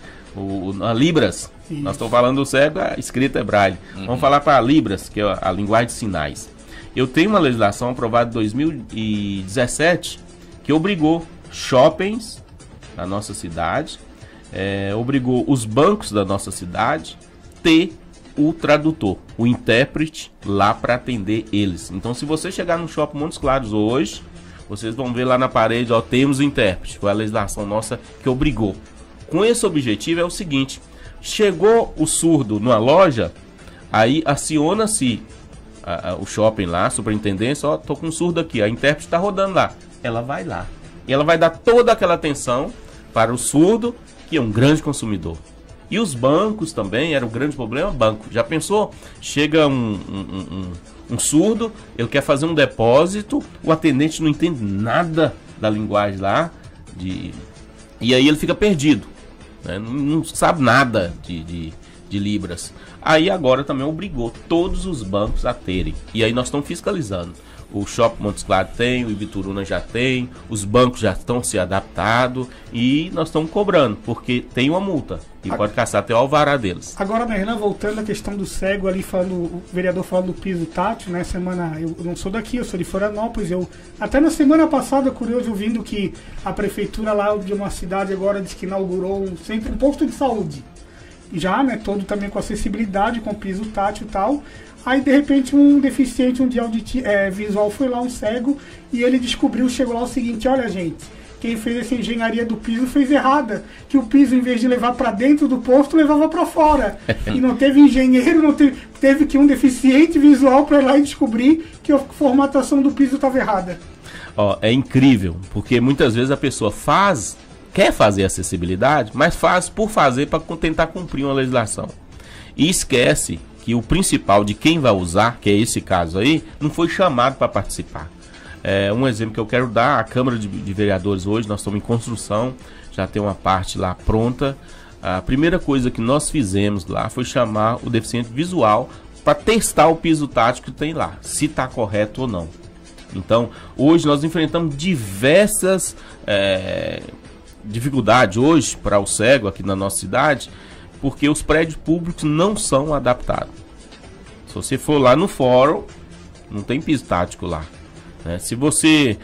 A Libras. Isso. Nós estamos falando do cego, a escrita é braille. Vamos falar para a Libras, que é a linguagem de sinais. Eu tenho uma legislação aprovada em 2017 que obrigou shoppings da nossa cidade, obrigou os bancos da nossa cidade ter o tradutor, o intérprete lá para atender eles. Então, se você chegar no Shopping Montes Claros hoje, vocês vão ver lá na parede, ó, temos o intérprete. Foi a legislação nossa que obrigou. Com esse objetivo é o seguinte: chegou o surdo numa loja, aí aciona-se o shopping lá, a superintendência, ó, tô com um surdo aqui, a intérprete está rodando lá. Ela vai lá e ela vai dar toda aquela atenção para o surdo, que é um grande consumidor. E os bancos também, era um grande problema, banco. Já pensou? Chega um surdo, ele quer fazer um depósito, o atendente não entende nada da linguagem lá, e aí ele fica perdido, né? Não sabe nada de Libras. Aí agora também obrigou todos os bancos a terem. E aí nós estamos fiscalizando. O Shopping Montes Claros tem, o Ibituruna já tem, os bancos já estão se adaptando e nós estamos cobrando, porque tem uma multa e pode caçar até o alvará deles. Agora, Renan, voltando à questão do cego ali, o vereador falando do piso tátil, né? Eu não sou daqui, eu sou de Florianópolis. Até na semana passada, curioso, ouvindo que a prefeitura lá de uma cidade agora diz que inaugurou um posto de saúde. Já, né? Todo também com acessibilidade, com piso tátil e tal. Aí, de repente, um deficiente, um de visual foi lá, um cego, e ele chegou lá o seguinte: olha, gente, quem fez essa engenharia do piso fez errada, que o piso, em vez de levar para dentro do posto, levava para fora. E não teve engenheiro, teve que um deficiente visual para ir lá e descobrir que a formatação do piso estava errada. É incrível, porque muitas vezes a pessoa quer fazer acessibilidade, mas faz por fazer para tentar cumprir uma legislação. E esquece que o principal de quem vai usar, que é esse caso aí, não foi chamado para participar. Um exemplo que eu quero dar: a Câmara de Vereadores hoje, nós estamos em construção, já tem uma parte lá pronta. A primeira coisa que nós fizemos lá foi chamar o deficiente visual para testar o piso tático que tem lá, se está correto ou não. Então, hoje nós enfrentamos diversas dificuldades hoje para o cego aqui na nossa cidade, porque os prédios públicos não são adaptados. Se você for lá no fórum, não tem piso tático lá. Né? Se você...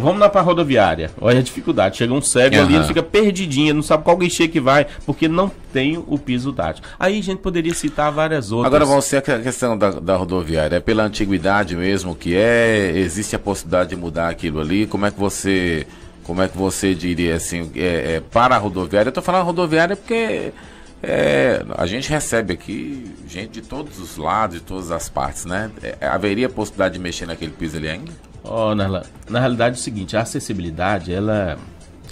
vamos lá para a rodoviária. Olha a dificuldade. Chega um cego ali, ele fica perdidinho, não sabe qual guichê que vai, porque não tem o piso tático. Aí a gente poderia citar várias outras. Agora, você, a questão da rodoviária, é pela antiguidade mesmo que existe a possibilidade de mudar aquilo ali? Como é que você diria assim, para a rodoviária? Eu estou falando rodoviária porque a gente recebe aqui gente de todos os lados, de todas as partes, né? Haveria possibilidade de mexer naquele piso ali ainda? Na realidade é o seguinte, a acessibilidade ela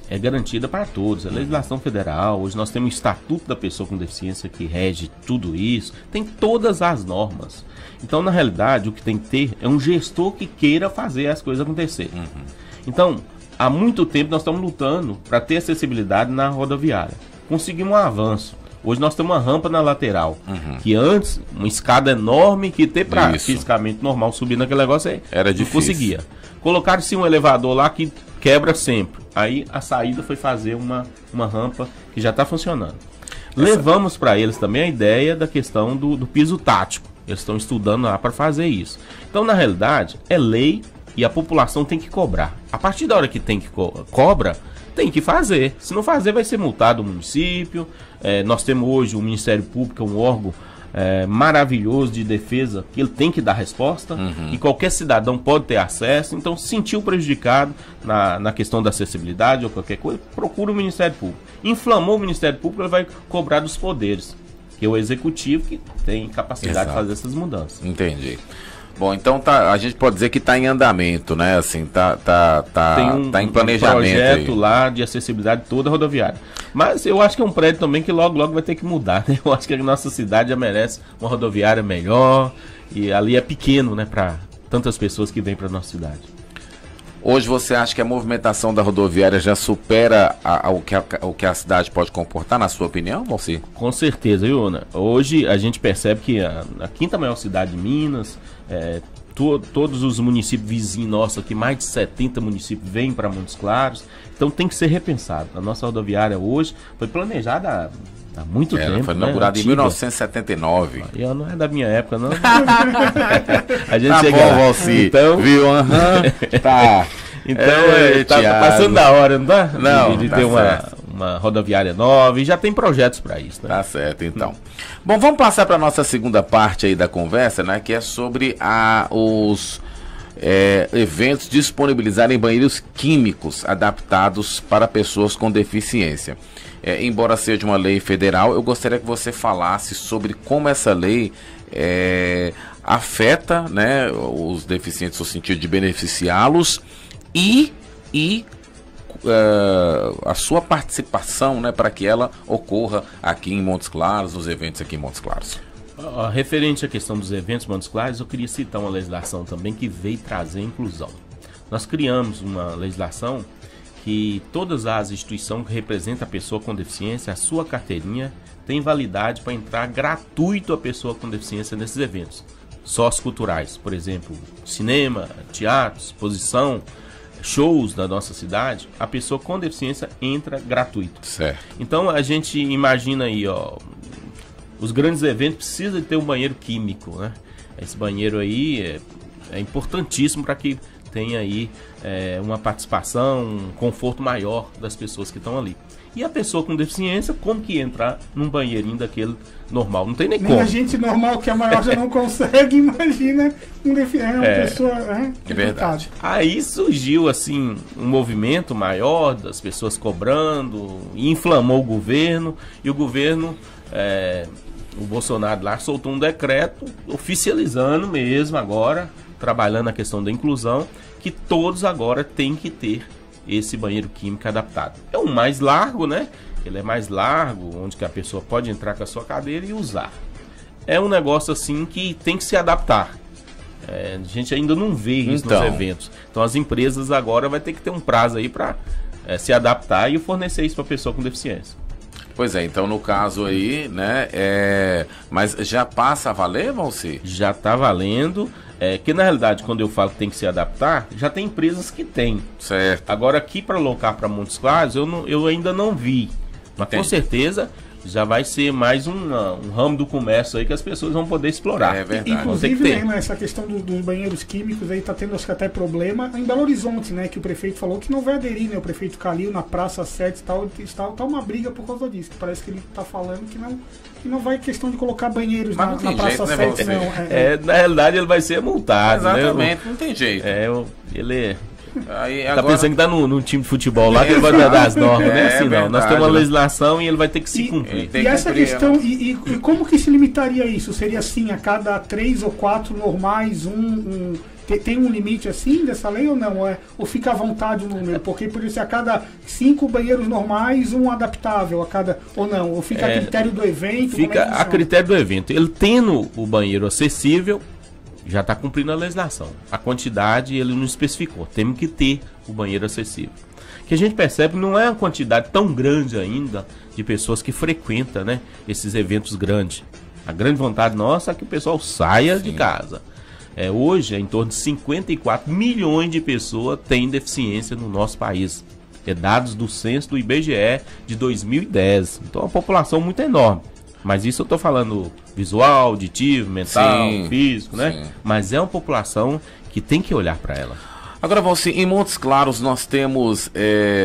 é garantida para todos. A legislação federal, hoje nós temos o Estatuto da Pessoa com Deficiência que rege tudo isso, tem todas as normas. Então, na realidade, o que tem que ter é um gestor que queira fazer as coisas acontecer. Então, há muito tempo nós estamos lutando para ter acessibilidade na rodoviária. Conseguimos um avanço. Hoje nós temos uma rampa na lateral, que antes, uma escada enorme, que ter para fisicamente normal subir naquele negócio aí, era difícil. Não conseguia. Colocaram-se um elevador lá que quebra sempre. Aí a saída foi fazer uma rampa que já está funcionando. Levamos para eles também a ideia da questão do piso tático. Eles estão estudando lá para fazer isso. Então, na realidade, é lei e a população tem que cobrar. A partir da hora que tem que cobra, tem que fazer. Se não fazer, vai ser multado o município. Nós temos hoje o Ministério Público, um órgão maravilhoso de defesa, que ele tem que dar resposta, e qualquer cidadão pode ter acesso. Então, se sentiu prejudicado na questão da acessibilidade ou qualquer coisa, procura o Ministério Público. Inflamou o Ministério Público, ele vai cobrar dos poderes, que é o executivo que tem capacidade de fazer essas mudanças. Entendi. Bom, então a gente pode dizer que está em andamento, né? Assim, tá em planejamento. Tem um projeto aí lá de acessibilidade toda rodoviária. Mas eu acho que é um prédio também que logo vai ter que mudar, né? Eu acho que a nossa cidade já merece uma rodoviária melhor, e ali é pequeno, né, para tantas pessoas que vêm para nossa cidade. Hoje você acha que a movimentação da rodoviária já supera o que a cidade pode comportar, na sua opinião, Valci? Com certeza, viu, Ana? Hoje a gente percebe que a quinta maior cidade de Minas, todos os municípios vizinhos nossos aqui, mais de 70 municípios vêm para Montes Claros, então tem que ser repensado. A nossa rodoviária hoje foi planejada há muito tempo. Foi inaugurada em 1979. Não é da minha época, não. A gente tá chega bom, lá. Valci. Então, viu? Tá. Então, tá passando da hora, não tá? Não, de tá ter uma rodoviária nova, e já tem projetos para isso, né? Tá certo, então. Bom, vamos passar para nossa segunda parte aí da conversa, né? Que é sobre os eventos disponibilizarem banheiros químicos adaptados para pessoas com deficiência. Embora seja uma lei federal, eu gostaria que você falasse sobre como essa lei afeta, né, os deficientes no sentido de beneficiá-los e a sua participação, né, para que ela ocorra aqui em Montes Claros, nos eventos aqui em Montes Claros. Referente à questão dos eventos Montes Claros, eu queria citar uma legislação também que veio trazer inclusão. Nós criamos uma legislação que todas as instituições que representam a pessoa com deficiência, a sua carteirinha tem validade para entrar gratuito a pessoa com deficiência nesses eventos socioculturais, por exemplo, cinema, teatro, exposição, shows da nossa cidade. A pessoa com deficiência entra gratuito. Certo. Então a gente imagina aí, os grandes eventos precisam de ter um banheiro químico, né? Esse banheiro aí é importantíssimo para que tenha aí uma participação, um conforto maior das pessoas que estão ali. E a pessoa com deficiência, como que entrar num banheirinho daquele normal? Não tem nem como. A gente normal que é maior já não consegue, imagina uma pessoa... É verdade. Aí surgiu assim um movimento maior das pessoas cobrando, e inflamou o governo, e o governo... o Bolsonaro lá soltou um decreto oficializando mesmo agora, trabalhando a questão da inclusão, que todos agora têm que ter esse banheiro químico adaptado. É um mais largo, né? Ele é mais largo, onde que a pessoa pode entrar com a sua cadeira e usar. É um negócio assim que tem que se adaptar. A gente ainda não vê isso nos eventos. Então as empresas agora vão ter que ter um prazo aí para se adaptar e fornecer isso para a pessoa com deficiência. Pois é, então no caso aí, né, mas já passa a valer, Valci? Já está valendo, que na realidade quando eu falo que tem que se adaptar, já tem empresas que tem. Certo. Agora aqui para alocar para Montes Claros, eu ainda não vi, mas com certeza já vai ser mais um ramo do comércio aí que as pessoas vão poder explorar. É verdade. Inclusive, né, essa questão dos banheiros químicos aí tá tendo, acho que até problema em Belo Horizonte, né, que o prefeito falou que não vai aderir, né, o prefeito Calil na Praça 7 e tal, tá uma briga por causa disso, que parece que ele tá falando que não vai questão de colocar banheiros na Praça 7, não. Na realidade ele vai ser multado, exatamente, né? Não tem jeito. Ele Aí, tá agora... pensando que tá num time de futebol lá, que ele vai dar as normas, né? Assim, verdade, não. Nós temos uma legislação e ele vai ter que se cumprir. E essa questão, e como que se limitaria isso? Seria assim, a cada 3 ou 4 normais, tem um limite assim dessa lei ou não? Ou fica à vontade o número? Porque por isso a cada 5 banheiros normais, um adaptável, ou não? Ou fica a critério do evento? Fica a critério do evento. Ele tendo o banheiro acessível, já está cumprindo a legislação. A quantidade ele não especificou. Temos que ter o banheiro acessível. O que a gente percebe não é uma quantidade tão grande ainda de pessoas que frequentam, né, esses eventos grandes. A grande vontade nossa é que o pessoal saia de casa. Hoje, em torno de 54 milhões de pessoas têm deficiência no nosso país. Dados do censo do IBGE de 2010. Então, é uma população muito enorme. Mas isso eu estou falando visual, auditivo, mental, físico, né? Sim. Mas é uma população que tem que olhar para ela. Agora, Valci, em Montes Claros nós temos,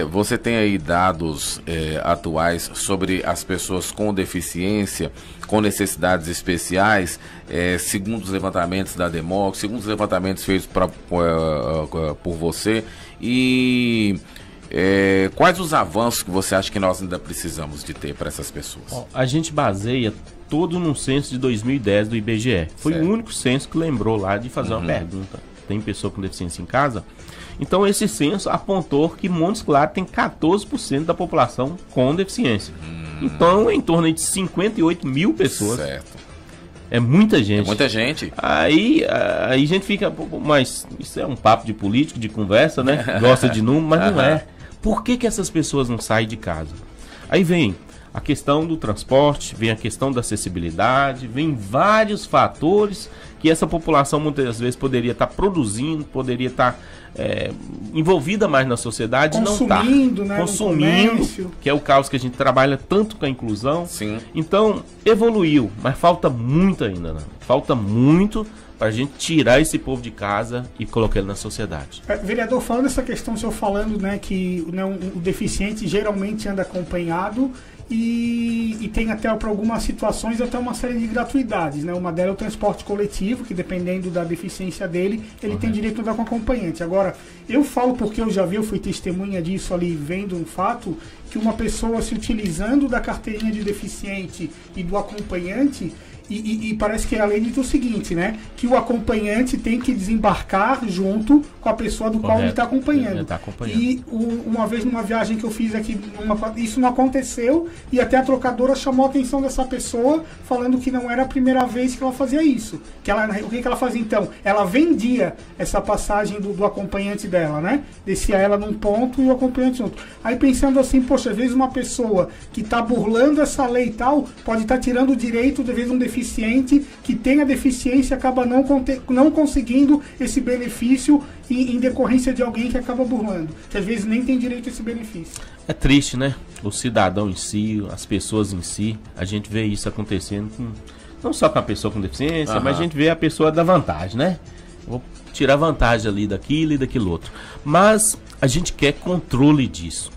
você tem aí dados atuais sobre as pessoas com deficiência, com necessidades especiais, segundo os levantamentos da Democ, segundo os levantamentos feitos por você, e quais os avanços que você acha que nós ainda precisamos de ter para essas pessoas? A gente baseia todo no censo de 2010 do IBGE. Foi o único censo que lembrou lá de fazer uma pergunta. Tem pessoa com deficiência em casa? Então esse censo apontou que Montes Claros tem 14% da população com deficiência. Então em torno de 58 mil pessoas. Certo. É muita gente. É muita gente. Aí a gente fica, mas isso é um papo de político, de conversa, né? Gosta de número, mas não é. Por que essas pessoas não saem de casa? Aí vem a questão do transporte, vem a questão da acessibilidade, vem vários fatores que essa população muitas vezes poderia estar produzindo, poderia estar envolvida mais na sociedade, consumindo, não está. Né, consumindo, que é o caso que a gente trabalha tanto com a inclusão. Sim. Então, evoluiu, mas falta muito ainda, né? Falta muito para a gente tirar esse povo de casa e colocar ele na sociedade. Vereador, falando dessa questão, o senhor falando, né, que o deficiente geralmente anda acompanhado e tem até para algumas situações até uma série de gratuidades, né? Uma delas é o transporte coletivo, que dependendo da deficiência dele, ele tem direito a andar com acompanhante. Agora, eu falo porque eu fui testemunha disso ali, vendo um fato, que uma pessoa se utilizando da carteirinha de deficiente e do acompanhante, e parece que a lei diz o seguinte, né? Que o acompanhante tem que desembarcar junto com a pessoa do qual ele está acompanhando. E uma vez numa viagem que eu fiz aqui, isso não aconteceu, e até a trocadora chamou a atenção dessa pessoa, falando que não era a primeira vez que ela fazia isso. O que ela fazia então? Ela vendia essa passagem do acompanhante dela, né? Descia ela num ponto e o acompanhante outro. Aí pensando assim, poxa, às vezes uma pessoa que está burlando essa lei e tal, pode estar tirando o direito, de vez um deficiente que tem a deficiência acaba não conseguindo esse benefício em decorrência de alguém que acaba burlando, que às vezes nem tem direito a esse benefício. É triste, né? O cidadão em si, as pessoas em si, a gente vê isso acontecendo não só com a pessoa com deficiência, mas a gente vê a pessoa da vantagem, né? Vou tirar vantagem ali daquilo e daquilo outro. Mas a gente quer controle disso.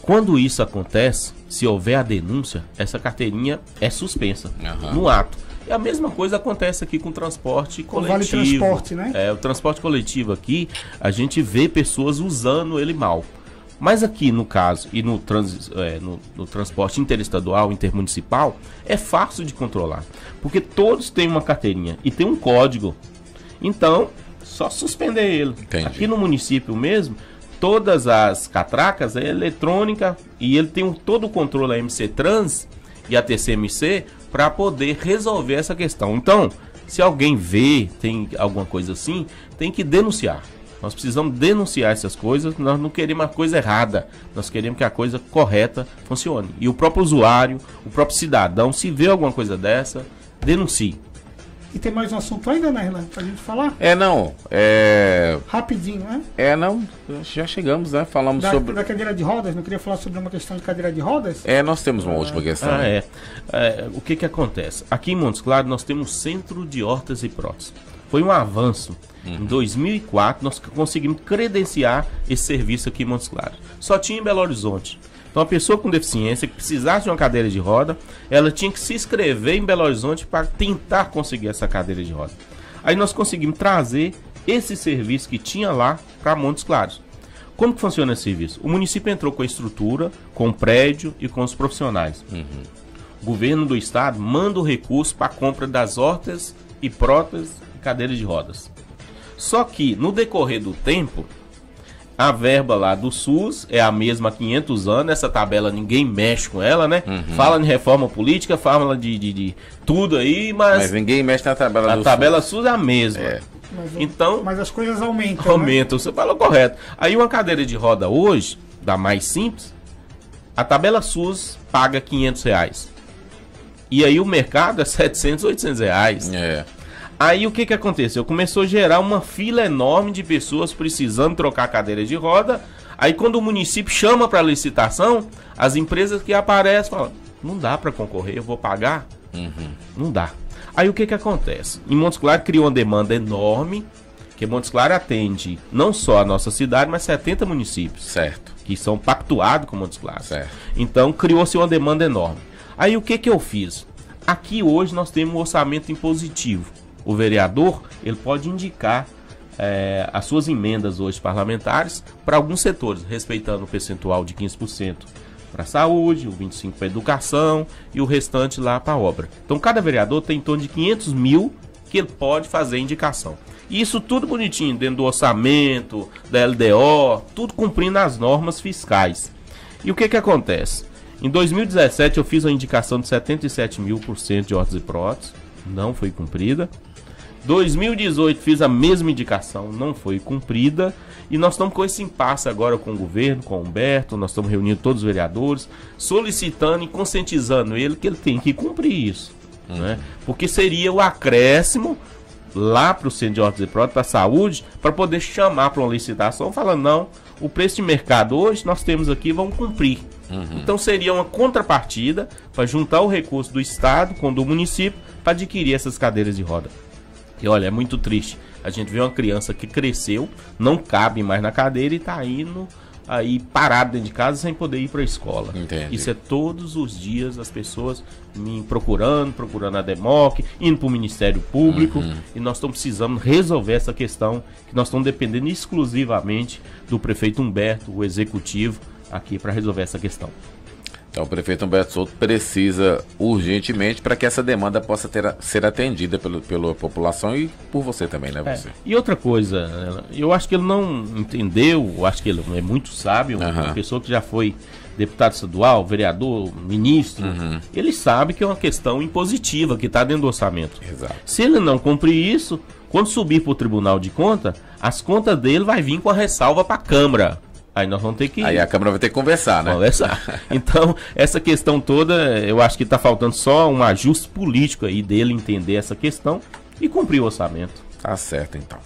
Quando isso acontece, se houver a denúncia, essa carteirinha é suspensa no ato. E a mesma coisa acontece aqui com o transporte coletivo. Vale transporte, né? O transporte coletivo aqui, a gente vê pessoas usando ele mal. Mas aqui no caso, e no transporte interestadual, intermunicipal, é fácil de controlar. Porque todos têm uma carteirinha e tem um código. Então, só suspender ele. Entendi. Aqui no município mesmo, todas as catracas é eletrônica e ele tem todo o controle da MC Trans e a TCMC para poder resolver essa questão. Então, se alguém vê, tem alguma coisa assim, tem que denunciar. Nós precisamos denunciar essas coisas, nós não queremos a coisa errada, nós queremos que a coisa correta funcione. E o próprio usuário, o próprio cidadão, se vê alguma coisa dessa, denuncie. E tem mais um assunto ainda, né, Renan, pra gente falar? Rapidinho, né? Não, já chegamos, né? Falamos sobre... Da cadeira de rodas, não queria falar sobre uma questão de cadeira de rodas? Nós temos uma última questão. O que acontece? Aqui em Montes Claros nós temos Centro de Órtese e Prótese. Foi um avanço. Em 2004 nós conseguimos credenciar esse serviço aqui em Montes Claros. Só tinha em Belo Horizonte. Então a pessoa com deficiência que precisasse de uma cadeira de roda, ela tinha que se inscrever em Belo Horizonte para tentar conseguir essa cadeira de roda. Aí nós conseguimos trazer esse serviço que tinha lá para Montes Claros. Como que funciona esse serviço? O município entrou com a estrutura, com o prédio e com os profissionais. O governo do estado manda o recurso para a compra das órteses e próteses e cadeiras de rodas. Só que no decorrer do tempo, a verba lá do SUS é a mesma há 500 anos, essa tabela ninguém mexe com ela, né? Fala de reforma política, fala de tudo aí, mas ninguém mexe na tabela do SUS. A tabela SUS é a mesma. Mas as coisas aumentam. Aumentam, né? Você falou correto. Aí uma cadeira de roda hoje, da mais simples, a tabela SUS paga R$500. E aí o mercado é 700, 800 reais. Aí o que aconteceu? Começou a gerar uma fila enorme de pessoas precisando trocar cadeira de roda. Aí quando o município chama para licitação, as empresas que aparecem falam, não dá para concorrer, eu vou pagar? Não dá. Aí o que acontece? Em Montes Claros criou uma demanda enorme, que Montes Claros atende não só a nossa cidade, mas 70 municípios. Certo. Que são pactuados com Montes Claros. Certo. Então criou-se uma demanda enorme. Aí o que eu fiz? Aqui hoje nós temos um orçamento impositivo. O vereador, ele pode indicar as suas emendas hoje parlamentares para alguns setores, respeitando o percentual de 15% para a saúde, o 25% para a educação e o restante lá para a obra. Então cada vereador tem em torno de 500 mil que ele pode fazer indicação. E isso tudo bonitinho, dentro do orçamento, da LDO, tudo cumprindo as normas fiscais. E o que acontece? Em 2017 eu fiz a indicação de 77.000% de órtese e prótese, não foi cumprida. 2018 fiz a mesma indicação, não foi cumprida. E nós estamos com esse impasse agora com o governo, com o Humberto. Nós estamos reunindo todos os vereadores, solicitando e conscientizando ele que ele tem que cumprir isso, né? Porque seria o acréscimo lá para o Centro de Órtese e Prótese, para a saúde, para poder chamar para uma licitação, falando, não, o preço de mercado hoje nós temos aqui, vamos cumprir. Então seria uma contrapartida para juntar o recurso do estado com o do município para adquirir essas cadeiras de roda. E olha, é muito triste. A gente vê uma criança que cresceu, não cabe mais na cadeira e está indo aí parado dentro de casa sem poder ir para a escola. Entendi. Isso é todos os dias as pessoas me procurando a DEMOC, indo para o Ministério Público. E nós estamos precisando resolver essa questão, que nós estamos dependendo exclusivamente do prefeito Humberto, o executivo, aqui para resolver essa questão. Então o prefeito Humberto Souto precisa urgentemente para que essa demanda possa ser atendida pela população e por você também, né? Você. E outra coisa, eu acho que ele não entendeu, eu acho que ele é muito sábio, uma pessoa que já foi deputado estadual, vereador, ministro, ele sabe que é uma questão impositiva que está dentro do orçamento. Exato. Se ele não cumprir isso, quando subir para o Tribunal de Contas, as contas dele vai vir com a ressalva para a Câmara. Aí nós vamos ter que... Aí a Câmara vai ter que conversar, né? Conversar. Então, essa questão toda, eu acho que está faltando só um ajuste político aí dele entender essa questão e cumprir o orçamento. Tá certo, então.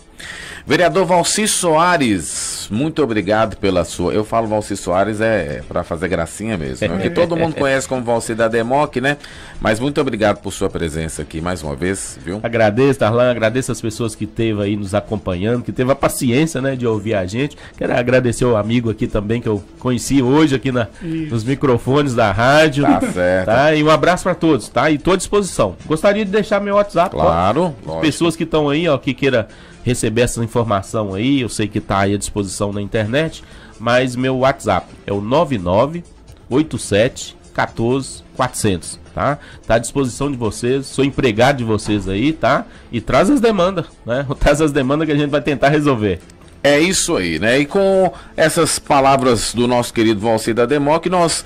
Vereador Valci Soares, muito obrigado pela sua... Eu falo Valci Soares para fazer gracinha mesmo, né? Porque todo mundo conhece como Valci da DEMOC, né? Mas muito obrigado por sua presença aqui mais uma vez, viu? Agradeço, Darlan, agradeço as pessoas que esteve aí nos acompanhando, que teve a paciência, né, de ouvir a gente. Quero agradecer o amigo aqui também que eu conheci hoje aqui nos microfones da rádio. Tá certo. Tá? E um abraço para todos, tá? E tô à disposição. Gostaria de deixar meu WhatsApp. Claro, ó, pessoas que estão aí, ó, que queira receber essa informação aí, eu sei que tá aí à disposição na internet, mas meu WhatsApp é o 9987141400, tá? Tá à disposição de vocês, sou empregado de vocês aí, tá? E traz as demandas, né? Traz as demandas que a gente vai tentar resolver. É isso aí, né? E com essas palavras do nosso querido Valci da DEMOC, nós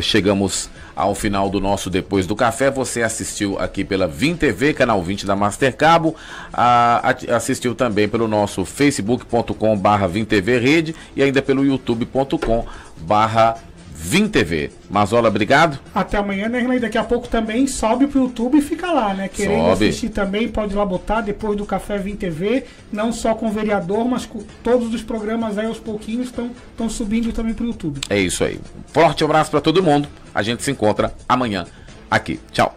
chegamos ao final do nosso Depois do Café. Você assistiu aqui pela Vim TV, canal 20 da Master Cabo, assistiu também pelo nosso facebook.com/VimTV Rede e ainda pelo youtube.com/VimTV Vim TV. Mazola, obrigado. Até amanhã, né, Irlanda? Daqui a pouco também sobe pro YouTube e fica lá, né? Querendo assistir também, pode ir lá botar depois do Café Vim TV, não só com o vereador, mas com todos os programas aí aos pouquinhos estão subindo também pro YouTube. É isso aí. Forte abraço para todo mundo. A gente se encontra amanhã aqui. Tchau.